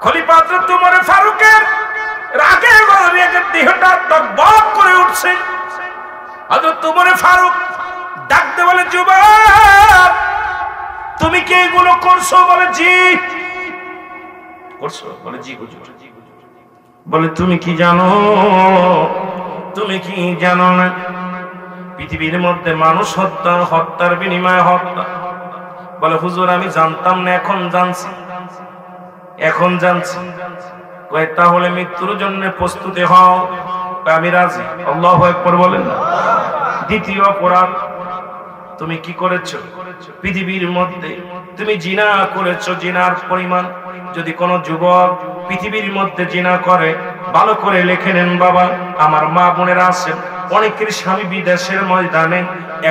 খলিফা হযরত ওমর ফারুকের রাগে গরমে দেহটা টকবক করে উঠছে হযরত ওমর ফারুক ডাকতে বলে যুবক তুমি কি এগুলো করছো বলে জি করছো বলে জি হুজুর বলে তুমি কি জানো না পৃথিবীর মধ্যে মানুষ হত্যার বিনিময়ে হত্যা বলে হুজুর আমি জানতাম না এখন জানছি কয় তাহলে মৃত্যুর জন্য প্রস্তুতি হও আমি রাজি আল্লাহু আকবার বলেন না দ্বিতীয় অপরাধ তুমি কি করেছো পৃথিবীর মধ্যে তুমি জিনা করেছো জিনার পরিমাণ যদি কোনো যুবক পৃথিবীর মধ্যে জিনা করে ভালো করে লিখে নেন বাবা আমার মা বোনেরা আছেন অনেকের স্বামী বিদেশের ময়দানে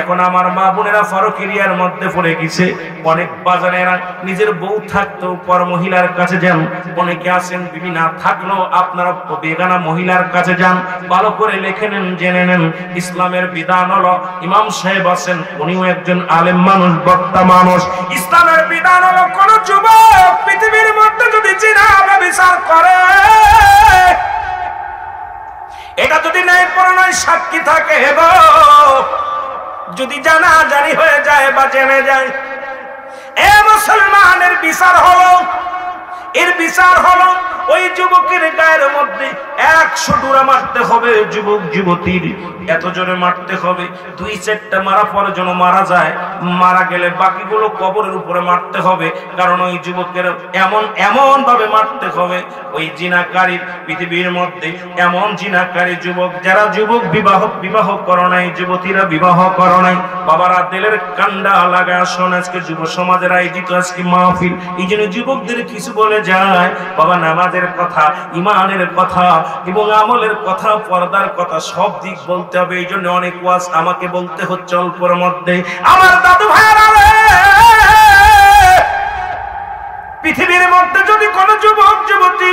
এখন আমার মা বোনেরা ফারুক এরিয়ার মধ্যে পড়ে গেছে অনেক বাজারেরা নিজের বউ থাকতেও পর মহিলার কাছে যান অনেকে আছেন বিবি না থাকলেও আপনারা বেগানা মহিলার কাছে যান ভালো করে লিখে নেন জেনে নেন ইসলামের বিধান হলো ইমাম সাহেব আছেন উনিও একজন আলেম মানুষ বক্তা মানুষ ইসলামের বিধান হলো কোন যুবক পৃথিবীর মধ্যে যদি জিনা ব্যভিচার করে এটা যদি ন্যায় পরায়ণ সাক্ষী থাকে যদি জানাজানি হয়ে যায় বা জেনে যায় এ মুসলমানের বিচার হলো এর বিচার হলো ওই যুবকের গায়ের মধ্যে 100 ডুরা মারতে হবে যুবক যুবতীর এত জোরে মারতে হবে 2-4টা মারা পরে যেন মারা যায় মারা গেলে বাকিগুলো কবরের উপরে মারতে হবে কারণ ওই যুবকের এমন ভাবে মারতে হবে ওই জিনাকারীর পৃথিবীর মধ্যে এমন জিনাকারী যুবক যারা যুবক বিবাহ করে নাই যুবতীরা বিবাহ করে নাই বাবারা দিলের কান্ডা লাগায় শোন আজকে যুব সমাজের আয়োজিত আজকে মাহফিল এই জন্য যুবকদের কিছু বলে যায় বাবা নামাজের কথা ইমানের কথা এবং আমলের কথা পর্দার কথা সব দিক বলতে হবে এই জন্য অনেক ওয়াজ আমাকে বলতে হচ্ছে অল্পের মধ্যে আমার দাদু ভাইরা পৃথিবীর মধ্যে যদি কোনো যুবক যুবতী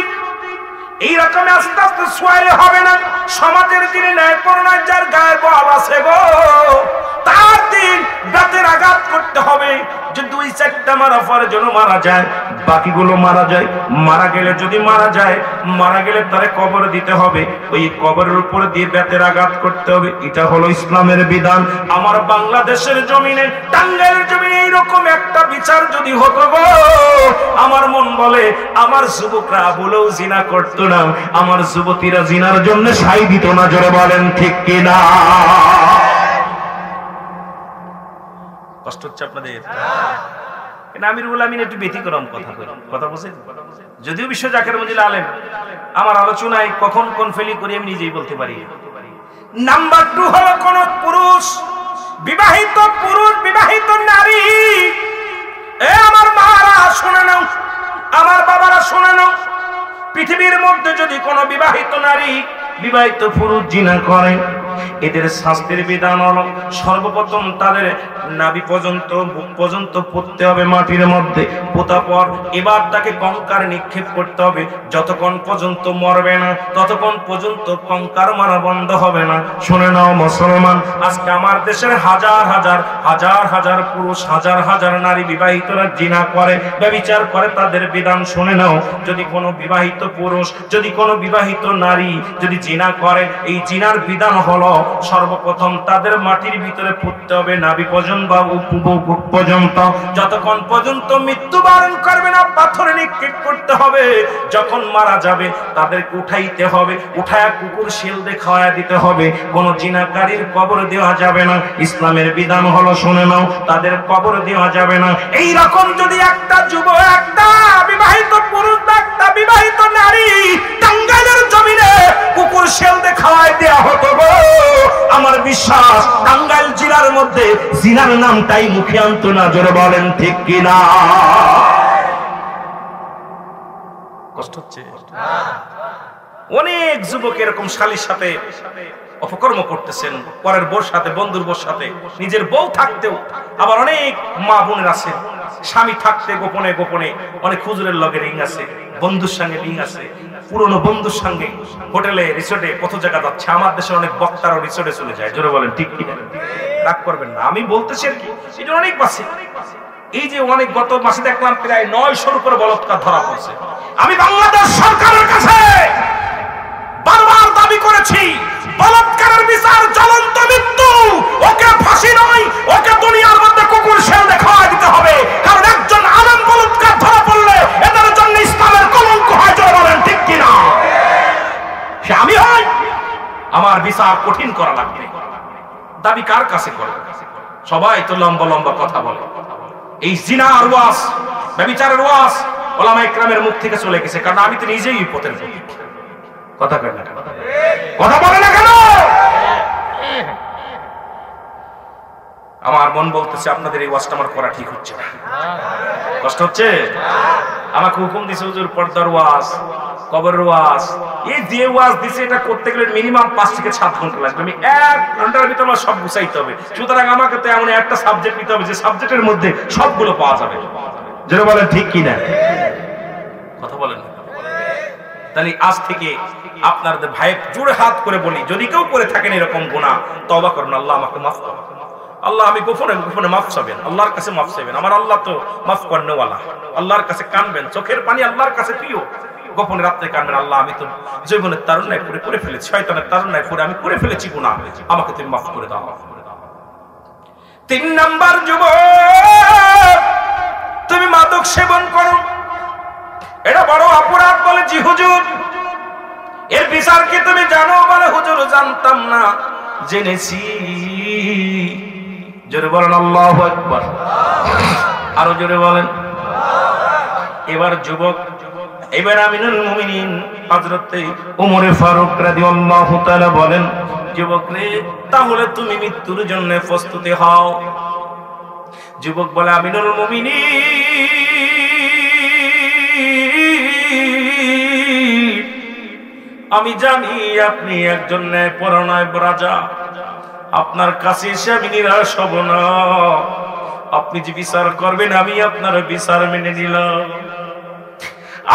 এইরকম আস্তে আস্তে সোয়াইলে হবে না সমাজের দিনে ন্যায় পরায়ণ যার গায়ে বল আছে গো তার দিন রাতের আঘাত করতে হবে যে 2-4টা মারা পরে যেন মারা যায় বাকিগুলো মারা যায় মারা গেলে যদি মারা গেলে তারে কবর দিতে হবে ওই কবরের উপরে দিয়ে বেতের আঘাত করতে হবে এটা হলো ইসলামের বিধান আমার বাংলাদেশের জমিনে টাঙ্গাইলের জমিনে এইরকম একটা বিচার যদি হতো গো আমার মন বলে আমার যুবকরা বলেও জিনা করতো না আমার যুবতীরা জিনার জন্য সাই দিত না জোরে বলেন ঠিক কিনা কষ্ট হচ্ছে আপনাদের আমিরুল আমিন একটু ব্যতিক্রম কথা বলছেন, যদিও বিশ্ব জাকের মজিল আলেম, আমার আলোচনায় কখন কোন ফেলি করি আমি নিজেই বলতে পারি। নাম্বার 2 হলো কোন পুরুষ, বিবাহিত পুরুষ, বিবাহিত নারী, এ আমার মারা শুনে নাও, আমার বাবারা শুনে নাও, পৃথিবীর মধ্যে যদি কোনো বিবাহিত নারী, বিবাহিত পুরুষ জিনা করে, এদের শাস্তির বিধান হলো সর্বপ্রথম তাদের নাভি পর্যন্ত, বুক পর্যন্ত পুঁততে হবে মাটির মধ্যে, পোতা পর এবার তাকে কঙ্কার নিক্ষেপ করতে হবে। যতক্ষণ পর্যন্ত মরবে না ততক্ষণ পর্যন্ত কঙ্কার মারা বন্ধ হবে না। শুনে নাও মুসলমান, আজকে আমার দেশের হাজার হাজার হাজার হাজার পুরুষ, হাজার হাজার নারী বিবাহিতরা জিনা করে, ব্যভিচার করে, তাদের বিধান শুনে নাও। যদি কোনো বিবাহিত পুরুষ, যদি কোনো বিবাহিত নারী যদি জিনা করে, এই জিনার বিধান হলো সর্বপ্রথম তাদের মাটির ভিতরে পুঁততে হবে নাভি পর্যন্ত বা বুক পর্যন্ত। যতক্ষণ পর্যন্ত মৃত্যুবরণ করবে না পাথরে নিক্ষেপ করতে হবে। যখন মারা যাবে তাদেরকে উঠাইতে হবে, উঠায়া কুকুর শিল দিয়ে খাওয়া দিতে হবে। কোন জিনাকারীর কবর দেওয়া যাবে না। ইসলামের বিধান হলো শুনে নাও, তাদের কবর দেওয়া যাবে না। এই রকম যদি একটা যুবক, একটা বিবাহিত পুরুষ, একটা বিবাহিত নারী টাঙ্গাইলের জমিনে কুকুর শিল দিয়ে খাওয়াই দেওয়া হতো গো, আমার বিশ্বাস টাঙ্গাইল জেলার মধ্যে জিনার নামটাই মুখে আনতো না। জোরে বলেন ঠিক কিনা? কষ্ট হচ্ছে? অনেক যুবক এরকম শালীর সাথে অপকর্ম করতেছেন, পরের বউর সাথে, বন্ধুর বউর সাথে, নিজের বউ থাকতেও। আবার অনেক মা বোনের আছে স্বামী থাকতে গোপনে গোপনে অনেক হুজুরের লগে রিং আছে, বন্ধুর সঙ্গে রিং আছে, পুরনো বন্ধুর সঙ্গে হোটেলে, রিসোর্টে, কত জায়গা যাচ্ছে। আমার দেশে অনেক বক্তারও রিসোর্টে চলে যায়। জোরে বলেন ঠিক কিনা? রাগ করবেন না, আমি বলতেছি আর কি, এটা অনেক বাসে। এই যে অনেক, গত মাসে দেখলাম প্রায় 900-র উপরে বলাৎকার ধরা পড়ছে। আমি বাংলাদেশ সরকারের কাছে বারবার দাবি করেছি, বলাৎকারের বিচার জ্বলন্ত মৃত্যু, ওকে ফাঁসি নয়, ওকে দুনিয়ার মধ্যে কুকুর শেল দেখাওয়া দিতে হবে। কারণ একজন আলেম বলাৎকার ধরা পড়লে এদের জন্য ইসলামের কলঙ্ক হয়। জোরে বলেন ঠিক কিনা? সে আমি হই, আমার বিচার কঠিন করা লাগবে। দাবি কার কাছে করে? সবাই তো লম্বা লম্বা কথা বলে। এই জিনার ওয়াজ, ব্যভিচারের ওয়াজ ওলামায়ে কেরামের মুখ থেকে চলে গেছে, কারণ আমি তো নিজেই পথের পথিক। কথা কয় না, কথা বলে না কেন? আমার মন বলতেছে আপনাদের এই ওয়াজটা আমার করা ঠিক হচ্ছে না। কষ্ট হচ্ছে? আমাকে হুকুম দিছে হুজুর পর্দার ওয়াজ, কবরের ওয়াজ, এই যে ওয়াজ দিছে এটা করতে গেলে মিনিমাম 5 থেকে 7 ঘন্টা লাগবে। আমি 1 ঘন্টার ভিতরে আমার সব গুছাইতে হবে। সুতরাং আমাকে তো এমন একটা সাবজেক্ট নিতে হবে যে সাবজেক্টের মধ্যে সবগুলো পাওয়া যাবে। যেটা বলেন ঠিক কিনা? কথা বলেন। তাহলে আজ থেকে আপনাদের ভাই জোরে হাত করে বলি, যদি কেউ করে থাকেন এরকম গুনাহ, তওবা করুন, আল্লাহ আমাকে মাফ করুন। আল্লাহ, আমি গোপনে গোপনে মাফ চাবেন, আল্লাহর কাছে মাফ চাইবেন। আমার আল্লাহ তো মাফ করনেওয়ালা। আল্লাহর কাছে কানবেন, চোখের পানি আল্লাহর কাছে প্রিয়। গোপনে রাত্রে কানবেন, আল্লাহ আমি তো জীবনের তারুণ্যে করে ফেলেছি, শয়তানের তারুণ্যে আমি করে ফেলেছি গুনাহ, আমাকে তুমি মাফ করে দাও। 3 নাম্বার যুবক, তুমি মাদক সেবন করো, এটা বড় অপরাধ। বলে জি হুজুর, এর বিচার কি তুমি জানো? বলে হুজুর জানতাম না, জেনেছি। জোরে বলেন আল্লাহু আকবার, আরো জোরে বলেন। এবার যুবক, এবার আমিনুল মুমিনিন হযরত ওমর ফারুক রাদিয়াল্লাহু তাআলা বলেন, যুবক রে, তাহলে তুমি মৃত্যুর জন্য প্রস্তুতি হও। যুবক বলে, আমিনুল মুমিনিন, আমি জানি আপনি একজন ন্যায়পরায়ণ রাজা, আপনার কাছে এসে আমি নিরাশ হব না। আপনি যে বিচার করবেন আমি আপনার বিচার মেনে নিলাম,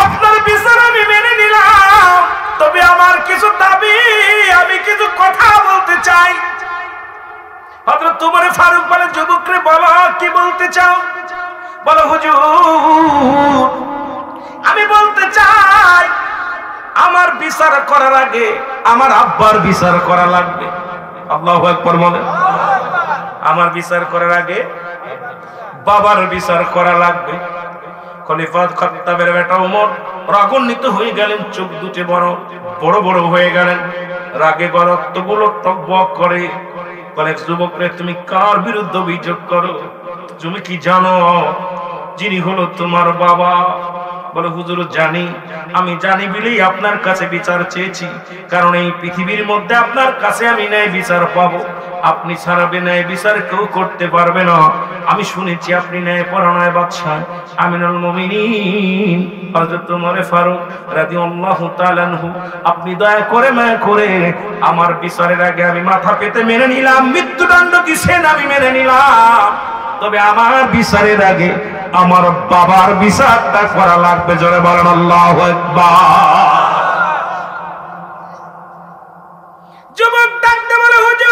আপনার বিচার আমি মেনে নিলাম। তবে আমার কিছু দাবি, আমি কিছু কথা বলতে চাই। হযরত ওমর ফারুক বলে, যুবক রে বলো, কি বলতে চাও? বলো হুজুর, আমি বলতে চাই আমার বিচার করার আগে আমার আব্বার বিচার করা লাগবে। আল্লাহু আকবার বলেন। আমার বিচার করার আগে বাবার বিচার করা লাগবে। খলিফা খাত্তাবের বেটা ওমর রাগান্বিত হয়ে গেলেন, চোখ দুটি বড় বড় বড় হয়ে গেলেন, রাগে রক্তগুলো টকবক করে। বলে, যুবক রে, তুমি কার বিরুদ্ধে অভিযোগ করো? তুমি কি জানো যিনি হলো তোমার বাবা। বলে হুজুর জানি, আমি জানি বলেই আপনার কাছে বিচার চেয়েছি, কারণ এই পৃথিবীর মধ্যে আপনার কাছে আমি ন্যায় বিচার পাবো, আপনি ছাড়া ন্যায় বিচার কেউ করতে পারবে না। আমি শুনেছি আপনি ন্যায় পরায়ণ বাদশা আমিনুল মুমিনিন হযরত ওমর ফারুক রাদিয়াল্লাহু তাআলা আনহু, আপনি দয়া করে মায়া করে আমার বিচারের আগে আমি মাথা পেতে মেনে নিলাম, মৃত্যুদণ্ড দিছেন আমি মেনে নিলাম, তবে আমার বিচারের আগে আমার বাবার বিচারটা করা লাগবে। জোরে বলেন আল্লাহু আকবার। যুবক ডাকতে বলে হুজুর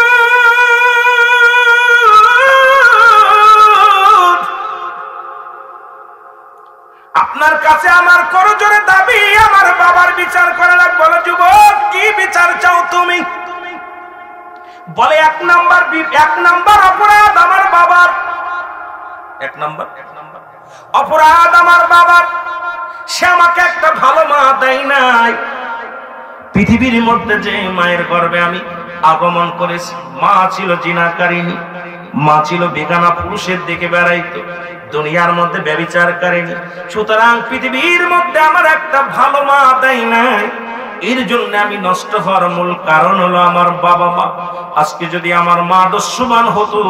আপনার কাছে আমার করজোরে দাবি, আমার বাবার বিচার করা লাগবে। বলে যুবক কি বিচার চাও তুমি? বলে এক নাম্বার অপরাধ আমার বাবার, এক নাম্বার অপরাধ আমার বাবার, সে আমাকে একটা ভালো মা দেয় নাই। পৃথিবীর মধ্যে যে মায়ের গর্ভে আমি আগমন করেছি, মা ছিল জিনাকারিনী, মা ছিল বেগানা পুরুষের দিকে বেড়াইতো, দুনিয়ার মধ্যে ব্যভিচারকারিনী। সুতরাং পৃথিবীর মধ্যে আমার একটা ভালো মা দেয় নাই। এর জন্য আমি নষ্ট হওয়ার মূল কারণ হলো আমার বাবা মা। আজকে যদি আমার মা আদর্শবান হতো,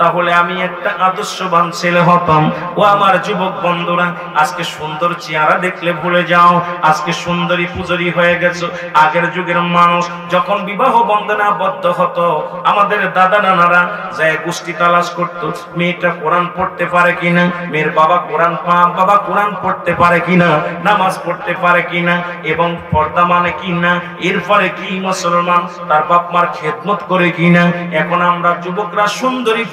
তাহলে আমি একটা আদর্শবান ছেলে হতাম। ও আমার যুবক বন্ধুরা, আজকে সুন্দর চেহারা দেখলে ভুলে যাও, আজকে সুন্দরী পূজারি হয়ে গেছো। আগের যুগের মানুষ যখন বিবাহ বন্ধনে আবদ্ধ হতো, আমাদের দাদা নানারা যায় গোষ্ঠী তালাশ করতো, মেয়েটা কোরআন পড়তে পারে কিনা, মেয়ের বাবা কোরআন পড়তে পারে কিনা, নামাজ পড়তে পারে কিনা, এবং পর্দা মানে কিনা, এরপরে কি মুসলমান, তার বাপ মার খেদমত করে কিনা। এখন আমরা যুবকরা সুন্দরী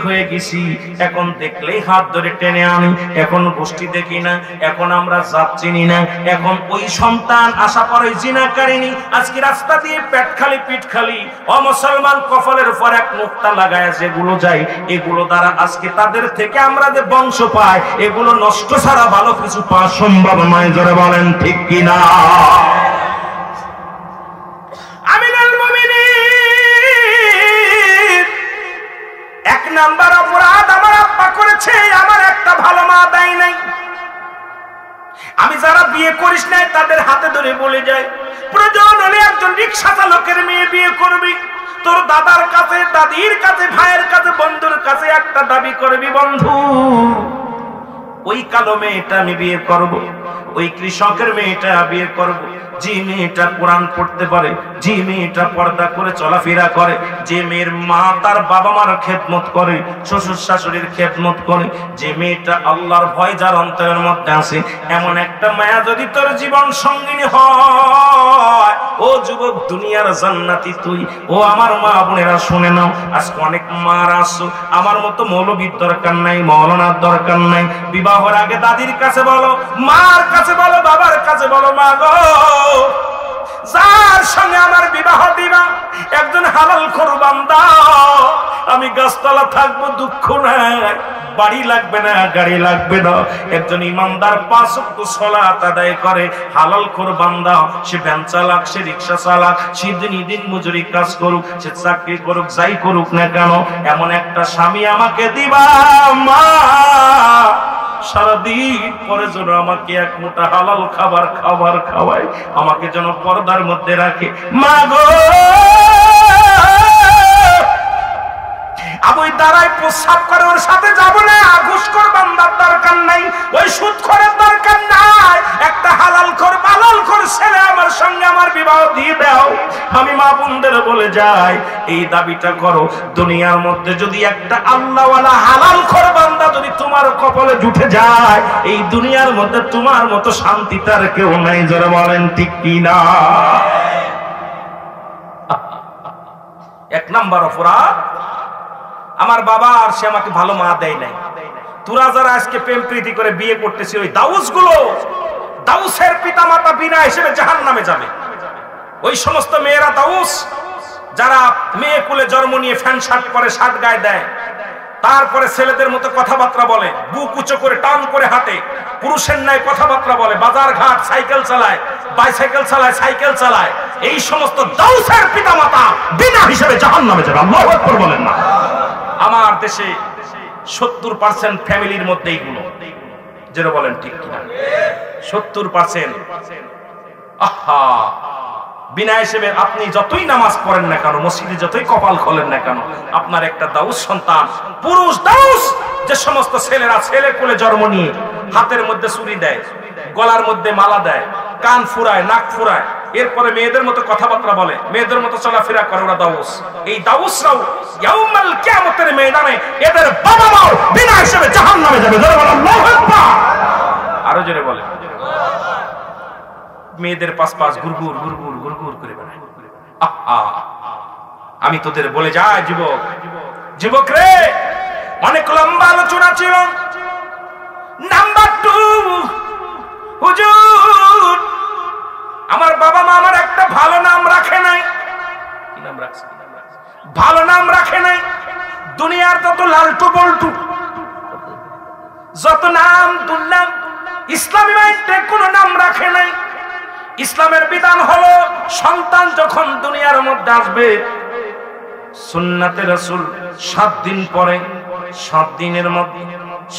হয়ে গেছি, এখন দেখলেই হাত ধরে টেনে আনি, এখন গোষ্ঠী দেখি না, এখন আমরা জাত চিনি না, এখন ওই সন্তান আশা করে জিনাকারিনী আজকে রাস্তা দিয়ে পেট খালি পিঠ খালি অমুসলমান কপালের উপর এক নোকতা লাগায় যেগুলো যায়, এগুলো দ্বারা আজকে তাদের থেকে আমরা যে বংশ পাই, এগুলো নষ্ট ছাড়া ভালো কিছু পাওয়া সম্ভব নয়। জোরে বলেন ঠিক কিনা? এক নাম্বার অপরাধ আমার আব্বা করেছে, আমার একটা ভালো মা দেয় নাই। আমি যারা বিয়ে করিস নাই তাদের হাতে ধরে বলে যায়, প্রয়োজন হলে একজন রিকশা চালকের মেয়ে বিয়ে করবি, তোর দাদার কাছে, দাদির কাছে, ভাইয়ের কাছে, বন্ধুর কাছে একটা দাবি করবি, বন্ধু ওই কালো মেয়েটা আমি বিয়ে করব, ওই কৃষকের মেয়েটা বিয়ে করব, যে মেয়েটা কোরআন পড়তে পারে, যে মেয়েটা পর্দা করে চলাফেরা করে, যে মেয়ের মা তার বাবা মার খেদমত করে, শ্বশুর শাশুড়ির খেদমত করে, যে মেয়েটা আল্লাহর ভয় যার অন্তরের মধ্যে আছে, এমন একটা মায়া যদি তোর জীবন সঙ্গিনী হয়, ও যুবক দুনিয়ার জান্নাতি তুই। ও আমার মা বোনেরা শুনে নাও, আজকে অনেক মার আসো, আমার মতো মৌলবীর দরকার নাই, মৌলানার দরকার নাই, বিবাহের আগে দাদির কাছে বলো, মার কাছে বলো, বাবার কাছে বলো, মা গো যার সঙ্গে আমার বিবাহ দিবা একজন হালাল খোর বান্দা, আমি গাছতলা থাকবো, দুঃখ নাই, বাড়ি লাগবে না, গাড়ি লাগবে না, একজন ইমানদার 5 ওয়াক্ত সালাত আদায় করে, হালাল খোর বান্দা, সে ভ্যান চালাক, সে রিকশা চালাক, সে দিন মজুরি কাজ করুক, সে চাকরি করুক, যাই করুক না কেন, এমন একটা স্বামী আমাকে দিবা মা, সারাদিন পরে যেন আমাকে এক মোটা হালাল খাবার খাওয়ায়, আমাকে যেন পর্দার মধ্যে রাখে। মা গো আমি দাঁড়ায় প্রস্রাব করে ওর সাথে যাবো না, ঘুষখোর বান্দার দরকার নাই, ওই সুদখোরের দরকার নাই, একটা হালাল খোর বালাল খোর ছেলে আমার সঙ্গে আমার বিবাহ দিয়ে দাও। আমি মা বোনদের বলে যাই, এই দাবিটা করো, দুনিয়ার মধ্যে যদি একটা আল্লাহওয়ালা হালাল খোর বান্দা যদি তোমার কপালে জুটে যায়, এই দুনিয়ার মধ্যে তোমার মতো শান্তি তার কেউ নাই। যারা বলেন ঠিক কিনা? এক নাম্বার অপরাধ আমার বাবা, আর সে আমাকে ভালো মা দেয় নাই। তোরা যারা আজকে প্রেম প্রীতি করে বিয়ে করতেছি, ওই দাউস গুলো, দাউসের পিতা মাতা বিনা হিসেবে জাহান্নামে যাবে। ওই সমস্ত মেয়েরা দাউস যারা মেয়ে কুলে জন্ম নিয়ে ফ্যান শার্ট পরে, শার্ট গায়ে দেয়, তারপরে ছেলেদের মতো কথাবার্তা বলে, বুক উঁচু করে টান করে হাঁটে, পুরুষের ন্যায় কথাবার্তা বলে, বাজার ঘাট সাইকেল চালায়, বাইসাইকেল চালায়, সাইকেল চালায়, এই সমস্ত দাউসের পিতা মাতা বিনা হিসেবে জাহান্নামে যাবে। আল্লাহু আকবার বলেন না? আমার দেশে 70% ফ্যামিলির মধ্যে এইগুলো। যেটা বলেন ঠিক কিনা? 70%। আহা, বিনা হিসেবে আপনি যতই নামাজ পড়েন না কেন, মসজিদে যতই কপাল খোলেন না কেন, আপনার একটা দাউস সন্তান, পুরুষ দাউস, যে সমস্ত ছেলেরা ছেলে কোলে জন্ম নিয়ে হাতের মধ্যে চুরি দেয়, গলার মধ্যে মালা দেয়, কান ফুরায়, নাক ফুরায়, এরপরে মেয়েদের মতো কথাবার্তা বলে, মেয়েদের মতো চলাফেরা করে, ওরা দাউস। এই দাউসরাও ইয়াউমাল কিয়ামতের ময়দানে এদের বাবা মাও বিনা হিসেবে জাহান্নামে যাবে। জোরে বলেন আল্লাহু আকবার। আরো জোরে বলে। মেয়েদের পাশ পাশ গুরগুর গুরগুর গুরগুর করে বেড়ায়। আহা, আমি তোদের বলে যাই যুবক, যুবক রে, অনেক লম্বা আলোচনা ছিল। নাম্বার 2, হুজুর আমার বাবা মা আমার একটা ভালো নাম রাখে নাই। কি নাম রাখছে? ভালো নাম রাখে নাই। দুনিয়ার যত লালটু বল্টু, যত নাম দুর্নাম, ইসলামী মাইন্ডে কোনো নাম রাখে নাই। ইসলামের বিধান হলো সন্তান যখন দুনিয়ার মধ্যে আসবে, সুন্নাতে রাসূল 7 দিন পরে, 7 দিনের মধ্যে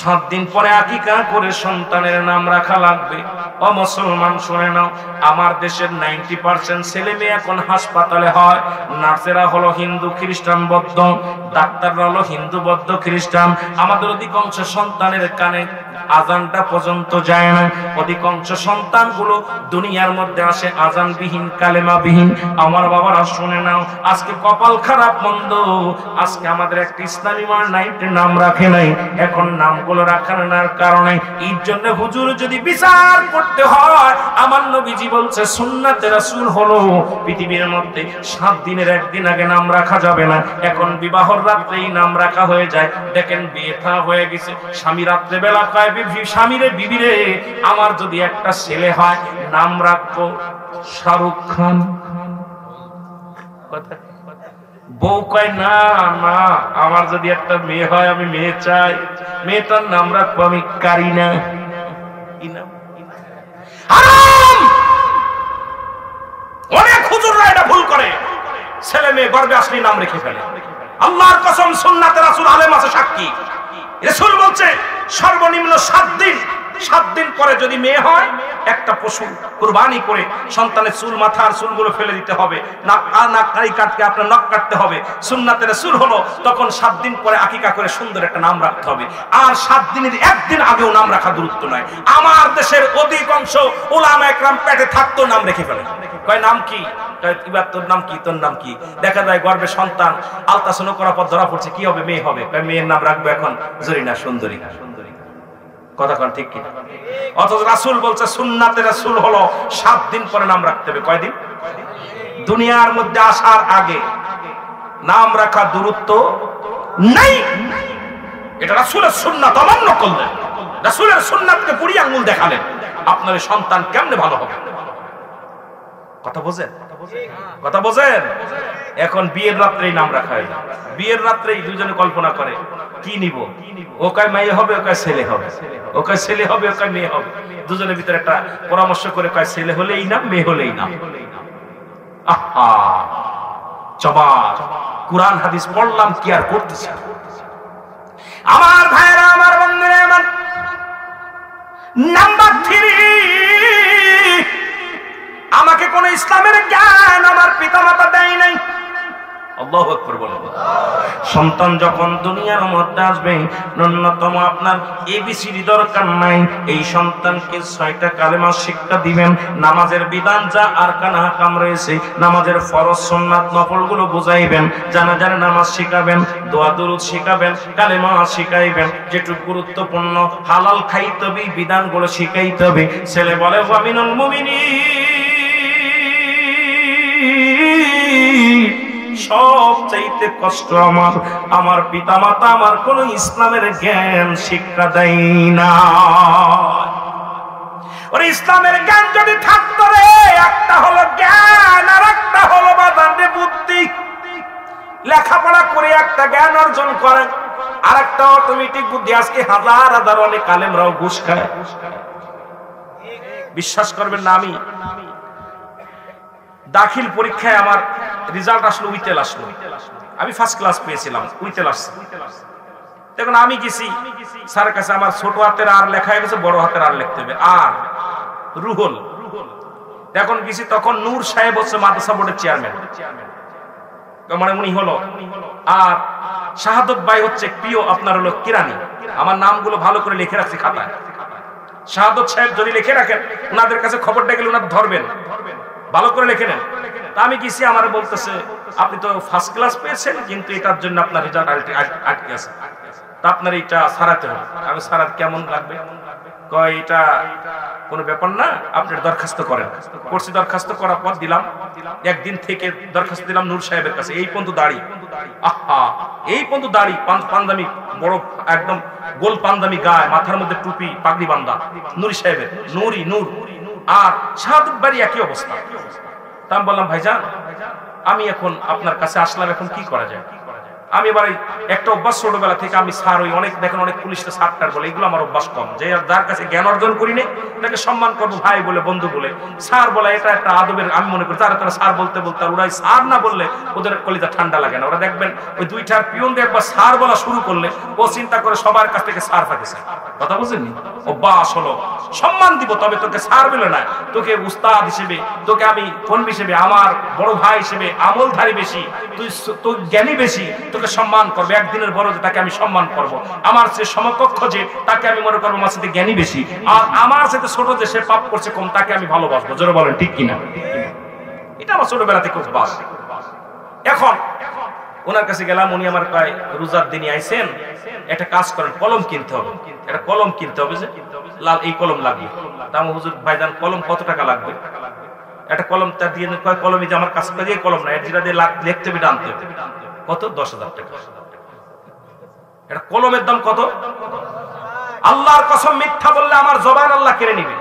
7 দিন পরে আকিকা করে সন্তানের নাম রাখা লাগবে। ও মুসলমান শুনে নাও, আমার দেশের 90% ছেলে মেয়ে এখন হাসপাতালে হয়। নার্সেরা হলো হিন্দু খ্রিস্টান বৌদ্ধ, ডাক্তাররা হলো হিন্দু বৌদ্ধ খ্রিস্টান। আমাদের অধিকাংশ সন্তানের কানে আজানটা পর্যন্ত যায় না। অধিকাংশ সন্তানগুলো দুনিয়ার মধ্যে আসে আজানবিহীন, কালেমাবিহীন। আমার বাবারা শুনে নাও, আজকে কপাল খারাপ মন্দ, আজকে আমাদের একটা ইসলামী নাইটে নাম রাখে নাই। এখন নামগুলো রাখার কারণে এর জন্য হুজুর যদি বিচার করতে হয়, আমার নবীজি বলছে সুন্নাতে রাসূল হলো পৃথিবীর মধ্যে 7 দিনের একদিন আগে নাম রাখা যাবে না। এখন বিবাহর রাত্রেই নাম রাখা হয়ে যায়। দেখেন বিয়ে থা হয়ে গেছে, স্বামী রাত্রে বেলা কয় স্বামীরে, বিবিরে আমার যদি একটা ছেলে হয় নাম রাখবো শাহরুখ খান। বউ কয় না না, আমার যদি একটা মেয়ে হয় আমি মেয়ে চাই, মেয়েটার নাম রাখবো আমি কারিনা। অনেক হুজুররা এটা ভুল করে, ছেলে মেয়ে গর্ভে আসলে নাম রেখে ফেলে। আল্লাহর কসম, সুন্নাতে রাসূল আলেম আছে সাক্ষী। রাসূল বলছে সর্বনিম্ন 7 দিন পরে যদি মেয়ে হয়, একটা পশু কুরবানি করে সন্তানের চুল, মাথার চুলগুলো ফেলে দিতে হবে, নাক কাটকে আপনার নখ কাটতে হবে। সুন্নাতে রাসূল হলো তখন 7 দিন পরে আকিকা করে সুন্দর একটা নাম রাখতে হবে। আর 7 দিনের একদিন আগেও নাম রাখা দূরত্ব নয়। আমার দেশের অধিকাংশ উলামা একরাম পেটে থাকতো নাম রেখে ফেলে। কয় নাম কি? এবার তোর নাম কি? তোর নাম কি? দেখা যায় গর্ভে সন্তান, আলতাসনো করার পর ধরা পড়ছে কি হবে? মেয়ে হবে। মেয়ের নাম রাখবো এখন জরিনা, সুন্দরী। কথা কন ঠিক কি? অথচ রাসূল বলছে সুন্নাতে রাসূল হলো 7 দিন পরে নাম রাখতে হবে। কয়দিন? দুনিয়ার মধ্যে আসার আগে নাম রাখা দূরত্ব নাই। এটা রাসূলের সুন্নাত অমান্য করলেন, রাসূলের সুন্নাতকে বুড়ি আঙ্গুল দেখালেন। আপনার সন্তান কেমনে ভালো হবে? কথা বোঝেন? কথা বোঝেন? এখন বিয়ের রাত্রেই নাম রাখা হয়। বিয়ের রাত্রেই দুজনে কল্পনা করে কি নিব, ও কয় মেয়ে হবে, ও কয় ছেলে হবে, ও কয় ছেলে হবে, ও কয় মেয়ে হবে। দুজনের ভিতরে একটা পরামর্শ করে কয় ছেলে হলেই না, মেয়ে হলেই না। আহা, জবাব কুরআন হাদিস পড়লাম কি আর করতেছি। আমার ভাইরা, আমার বন্ধুরা, আমার নাম্বার 3, আমাকে কোন ইসলামের জ্ঞান আমার পিতামাতা দেয় নাই। আল্লাহু আকবার বলুন। সন্তান যখন দুনিয়ার মধ্যে আসবে, ন্যূনতম আপনার এবিসিডি দরকার নাই। এই সন্তানকে 6টা কালেমা শিক্ষা দিবেন। নামাজের বিধান যা আরকান আহকাম রয়েছে, নামাজের ফরজ সুন্নাত নফলগুলো বুঝাইবেন। জানাজার নামাজ শিখাবেন, দোয়া দুরূদ শিখাবেন, কালেমা শিখাইবেন। যেটুকু গুরুত্বপূর্ণ হালাল খাইতে হবে বিধানগুলো শিখাইতে হবে। ছেলে বলে ওয়া মিনুল মুমিনিন, সবচাইতে কষ্ট আমার পিতামাতা আমার কোন ইসলামের জ্ঞান শিক্ষা দেয় না। ওর ইসলামের জ্ঞান যদি থাকতো রে, একটা হলো জ্ঞান আর একটা হলো বাদানে বুদ্ধি। লেখাপড়া করে একটা জ্ঞান অর্জন করে, আর একটা অটোমেটিক বুদ্ধি। আজকে হাজার হাজার অনেক আলেমরাও ঘুষ খায়। বিশ্বাস করবেন না, আমি দাখিল পরীক্ষায় আমার রেজাল্ট আসলো, উইটেল আসলো। আমি ফার্স্ট ক্লাস পেয়েছিলাম, উইটেল আসছে। দেখুন আমি গেছি স্যারের কাছে, আমার ছোট হাতের আর লেখা হয়ে গেছে, বড় হাতের আর লিখতে হবে, আর রুহুল। এখন গেছি তখন নূর সাহেব হচ্ছে মাদ্রাসা বোর্ডের চেয়ারম্যান, মানে উনি হলো, আর শাহাদত ভাই হচ্ছে প্রিয় আপনার হলো কিরানি। আমার নামগুলো ভালো করে লিখে রাখছি খাতায়। শাহাদত সাহেব যদি লিখে রাখেন, ওনাদের কাছে খবরটা গেলে ওনারা ধরবেন, ভালো করে লিখে নেন। তা আমি গেছি, আমার বলতেছে আপনি তো ফার্স্ট ক্লাস পেয়েছেন, কিন্তু এটার জন্য আপনার রেজাল্ট আটকে আছে, তা আপনার এটা সারাতে হবে। আমি সারাত কেমন লাগবে? কয় এটা কোনো ব্যাপার না, আপনি দরখাস্ত করেন। করছি, দরখাস্ত করার পর দিলাম, একদিন থেকে দরখাস্ত দিলাম নূর সাহেবের কাছে। এই পর্যন্ত দাড়ি, আহা, এই পর্যন্ত দাড়ি, পান্দামি বড় একদম গোল পান্দামি গায়ে, মাথার মধ্যে টুপি পাগড়ি বান্দা, নুরি সাহেবের, নুরি নূর। আর শাহাদত বাড়ি একই অবস্থা। তা আমি বললাম ভাইজান, আমি এখন আপনার কাছে আসলাম, এখন কি করা যায়? আমি এবার একটা অভ্যাস ছোটবেলা থেকে, আমি স্যার ওই অনেক দেখেন অনেক পুলিশটা স্যারটার বলে, এগুলো আমার অভ্যাস কম, যে যার কাছে জ্ঞান অর্জন করি না তাকে সম্মান করবো, ভাই বলে, বন্ধু বলে। স্যার বলে এটা একটা আদবের, আমি মনে করি। তারা স্যার বলতে বলতে, আর ওরাই স্যার না বললে ওদের কলিজা ঠান্ডা লাগে না। ওরা দেখবেন ওই দুইটার পিয়ন দিয়ে একবার স্যার বলা শুরু করলে ও চিন্তা করে সবার কাছ থেকে স্যার পাইছে। কথা বুঝেননি? অভ্যাস হলো সম্মান দিব, তবে তোকে স্যার বলে না, তোকে উস্তাদ হিসেবে, তোকে আমি কোন হিসেবে, আমার বড় ভাই হিসেবে, আমলধারী বেশি, তুই জ্ঞানী বেশি, তোকে সম্মান করবে। একদিনের বড় যে তাকে আমি সম্মান করব, আমার সে সমকক্ষ যে তাকে আমি মনে করবো আমার সাথে জ্ঞানী বেশি, আর আমার সাথে ছোট যে সে পাপ করছে কম তাকে আমি ভালোবাসবো। জোরে বলেন ঠিক কিনা? এটা আমার ছোটবেলা থেকে অভ্যাস। এখন ওনার কাছে গেলাম, উনি আমার প্রায় রোজার দিনই আইছেন, একটা কাজ করেন, কলম কিনতে হবে, একটা কলম কিনতে হবে, যে লাল এই কলম লাগবে। তা আমি হুজুর ভাইজান কলম কত টাকা লাগবে? একটা কলম তার দিয়ে কয়, কলমে যে আমার কাছে দিয়ে কলম না, যেটা দিয়ে লিখতে হবে আনতে হবে। কত? 10,000 টাকা। এটা কলমের দাম কত? আল্লাহর কসম, মিথ্যা বললে আমার জবান আল্লাহ কেড়ে নিবে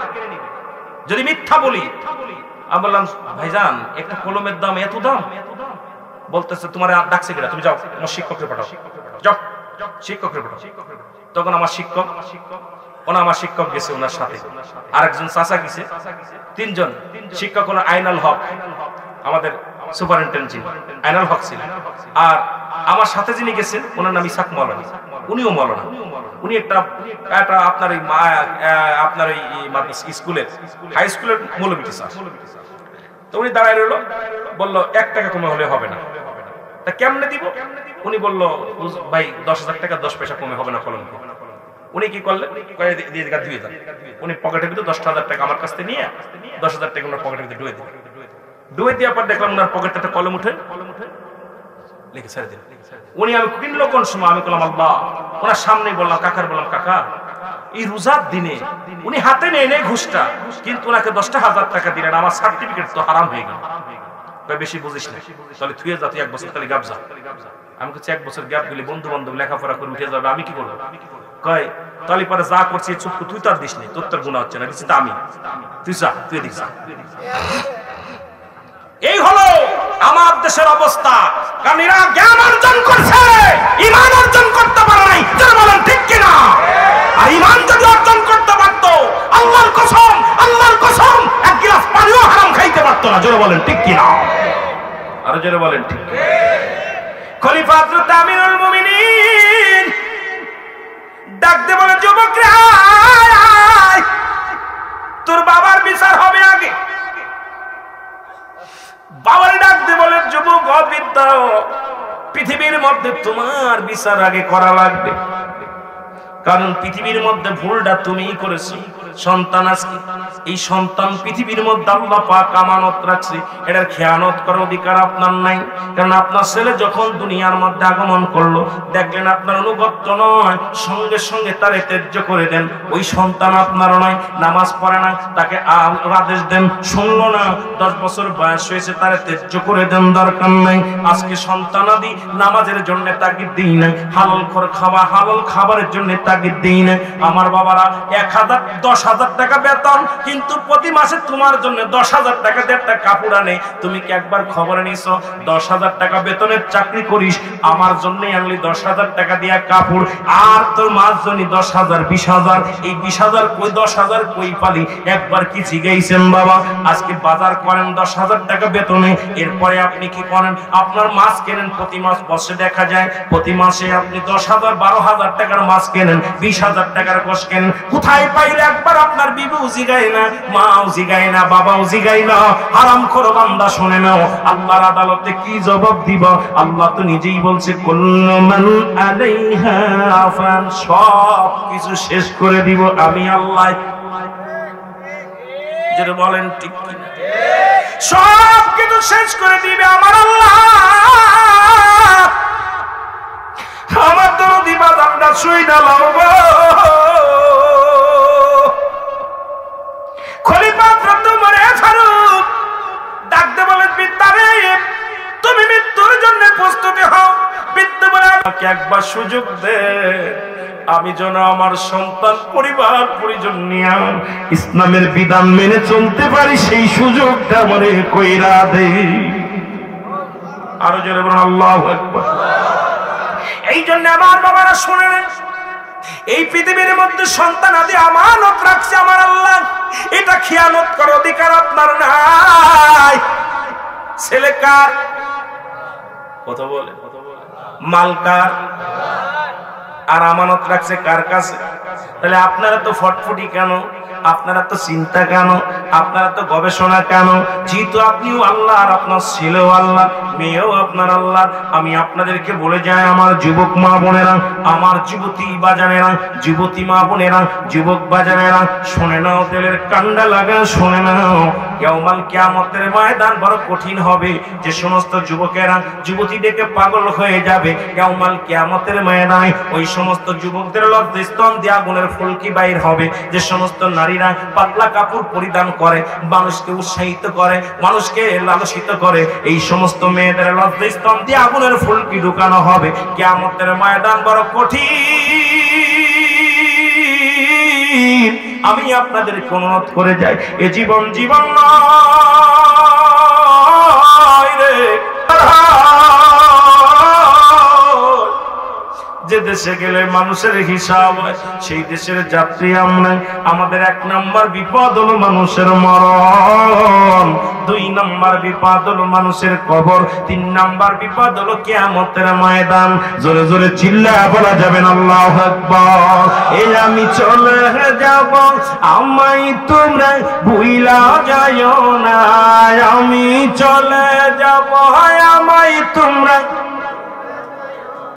যদি মিথ্যা বলি। আমি বললাম ভাইজান একটা কলমের দাম এত দাম? বলতেছে তোমার ডাকছে কিনা, তুমি যাও আমার শিক্ষককে পাঠাও, যাও শিক্ষককে পাঠাও। তখন আমার শিক্ষক, আমার শিক্ষক গেছে, ওনার সাথে আরেকজন চাচা গেছে, তিনজন শিক্ষক। আইনাল হক আমাদের সুপারিনটেন্ডেন্ট, আইনাল হক ছিলেন। আর আমার সাথে যিনি গেছেন ওনার নাম ইসাক মৌলানা, উনিও মৌলানা। উনি একটা আপনার এই আপনার এই স্কুলের, হাই স্কুলের মৌলবী টিচার। তো উনি দাঁড়ায় রইল, বললো 1 টাকা কমে হলে হবে না। তা কেমনে দিব? উনি বলল ভাই 10,000 টাকা 10 পয়সা কমে হবে না কলম। উনি কি করলেন, দিয়ে দেন। উনি পকেটের ভিতরে 10,000 টাকা আমার কাছ থেকে নিয়ে 10,000 টাকা ওনার পকেটের ভিতরে ডুয়ে দেওয়ার পর দেখলাম ওনার পকেটে একটা কলম উঠে লিখে ছেড়ে দিন। উনি আমি কিনলো কোন সময়? আমি বললাম আল্লাহ। ওনার সামনেই বললাম, কাকার বললাম, কাকা এই রোজার দিনে উনি হাতে নেই ঘুষটা, কিন্তু ওনাকে 10,000 টাকা দিলেন, আমার সার্টিফিকেট তো হারাম হয়ে গেল। বেশি বুঝিস না, তাহলে থুয়ে যা, তুই 1 বছর তাহলে গ্যাপ যা। আমি বলছি 1 বছর গ্যাপ দিলে বন্ধু বান্ধব লেখাপড়া করে উঠে যাবে, আমি কি করবো? কয় তাহলে পরে যা করছি চুপ, তুই তো আর দিস নেই, তোর তোর গুণা হচ্ছে না, দিচ্ছি তা আমি, তুই যা, তুই এদিক যা। এই হলো আমার দেশের অবস্থা। কারণ এরা জ্ঞান অর্জন করছে, ঈমান অর্জন করতে পারে নাই। যারা বলেন ঠিক কিনা? আর ঈমান যদি অর্জন করতে পারত, আল্লাহর কসম 1 গ্লাস পানিও হারাম খাইতে পারত না। যারা বলেন ঠিক কিনা? আর যারা বলেন ঠিক। খলিফা হযরত আমিরুল মুমিনিন ডাক দিয়ে বলে, যুবকরা তোর বাবার বিচার হবে আগে। বাবার ডাক দিয়ে বলে, যুবক অবিদ্য, পৃথিবীর মধ্যে তোমার বিচার আগে করা লাগবে। কারণ পৃথিবীর মধ্যে ভুলটা তুমিই করেছো। সন্তান আজকে এই সন্তান পৃথিবীর মধ্যে আল্লাহ পাক আমানত রাখছে, এটার খেয়ানত করার অধিকার আপনার নাই। কারণ আপনার ছেলে যখন দুনিয়ার মধ্যে আগমন করলো, দেখলেন আপনার অনুগত্য নয়, সঙ্গে সঙ্গে তারে ত্যায্য করে দেন। ওই সন্তান আপনার নয়, নামাজ পড়ে না, তাকে আদেশ দেন, শুনলো না, 10 বছর বয়স হয়েছে, তারে ত্যায্য করে দেন, দরকার নাই। আজকে সন্তানাদি নামাজের জন্য তাগিদ দিই না, হালাল খাবারের জন্য তাগিদ দিই না। আমার বাবারা 1,000, 10,000 টাকা বেতন, কিন্তু প্রতি মাসে তোমার জন্য 10,000 টাকা দিয়ে একটা কাপড় আনে। তুমি কি একবার খবরে নিছো? 10,000 টাকা বেতনের চাকরি করিস, আমার জন্যই আনলি 10,000 টাকা দিয়া কাপড়, আর তোর মাস জন্য 10,000 20,000, এই 20,000 কই 10,000 কই পালি? একবার কি জিগাইছেন বাবা? আজকে বাজার করেন 10,000 টাকা বেতনে, এরপরে আপনি কি করেন? আপনার মাছ কেনেন প্রতি মাস, বসে দেখা যায় প্রতি মাসে আপনি 10,000 12,000 টাকার মাছ কেনেন, 20,000 টাকার গোশ কেনেন। কোথায় পাইলে একবার আপনার বিবিও জিগায় না, মাও জিগায় না, বাবাও জিগায় না। হারামখোর বান্দা শুনে নাও, আল্লাহর আদালতে কি জবাব দিব? আল্লাহ তো নিজেই বলছে, কুল্লু মান আলাইহা ফান, সব কিছু শেষ করে দিব আমি আল্লাহ। যেটা বলেন ঠিক কিনা? সব কিছু শেষ করে দিবে আমার আল্লাহ। আমার তো দিবা দামটা শুই না লাগবো। খলিফা তোমারে ফারুক ডাকতে বলেন, বিদ্যারে তুমি মৃত্যুর জন্য প্রস্তুতি হও। বিদ্যা বলে, আমাকে একবার সুযোগ দে, আমি যেন আমার সন্তান পরিবার পরিজন নিয়ে ইসলামের বিধান মেনে চলতে পারি, সেই সুযোগটা আমারে কইরা দে। আরো জোরে বলুন আল্লাহু আকবার। এই জন্য আমার বাবারা শুনেন, এই পৃথিবীর মধ্যে সন্তান আদি আমানত রাখছে আমার আল্লাহ, এটা খিয়ানত করার অধিকার আপনার নাই। ছেলে কার? কথা বলে, মাল কার? আর আমানত রাখছে কার কাছে? তাহলে আপনারা তো ফটফটি কেন? আপনারা তো চিন্তা কেন? আপনারা তো গবেষণা কেন? যেহেতু আপনিও আল্লাহ, আর আপনার ছেলেও আল্লাহ, মেয়েও আপনার আল্লাহ। আমি আপনাদেরকে বলে যাই, আমার যুবক মা বোনেরা, আমার যুবতী বাজানেরা, যুবতী মা বোনেরা, যুবক বাজানেরা, শুনে নাও, তেলের কান্ডা লাগা শুনে নাও। ইয়াউমাল কিয়ামতের ময়দান বড় কঠিন হবে। যে সমস্ত যুবকেরা যুবতী দেখে পাগল হয়ে যাবে, ইয়াউমাল কিয়ামতের ময়দানে ওই সমস্ত যুবকদের লজ্জাস্থান দিয়ে আগুনের ফুলকি বাইর হবে। যে সমস্ত নারীরা পাতলা কাপড় পরিধান করে, মানুষকে উৎসাহিত করে, মানুষকে লালসিত করে, এই সমস্ত মেয়েদের লজ্জাস্থান দিয়ে আগুনের ফুলকি ঢুকানো হবে। কিয়ামতের ময়দান বড় কঠিন। আমি আপনাদেরকে অনুরোধ করে যাই, এ জীবন জীবন নয় রে। যে দেশে গেলে মানুষের হিসাব হয়, সেই দেশের যাত্রী আমরা। আমাদের 1 নাম্বার বিপদ হলো মানুষের মরণ, 2 নাম্বার বিপদ হলো মানুষের কবর, 3 নাম্বার বিপদ হলো কিয়ামতের ময়দান। জোরে জোরে চিল্লায়া বলা যাবেন আল্লাহু আকবার। এই আমি চলে যাব, আমায় তোমরা ভুইলা যাইও না। আমি চলে যাব, আমায় তোমরা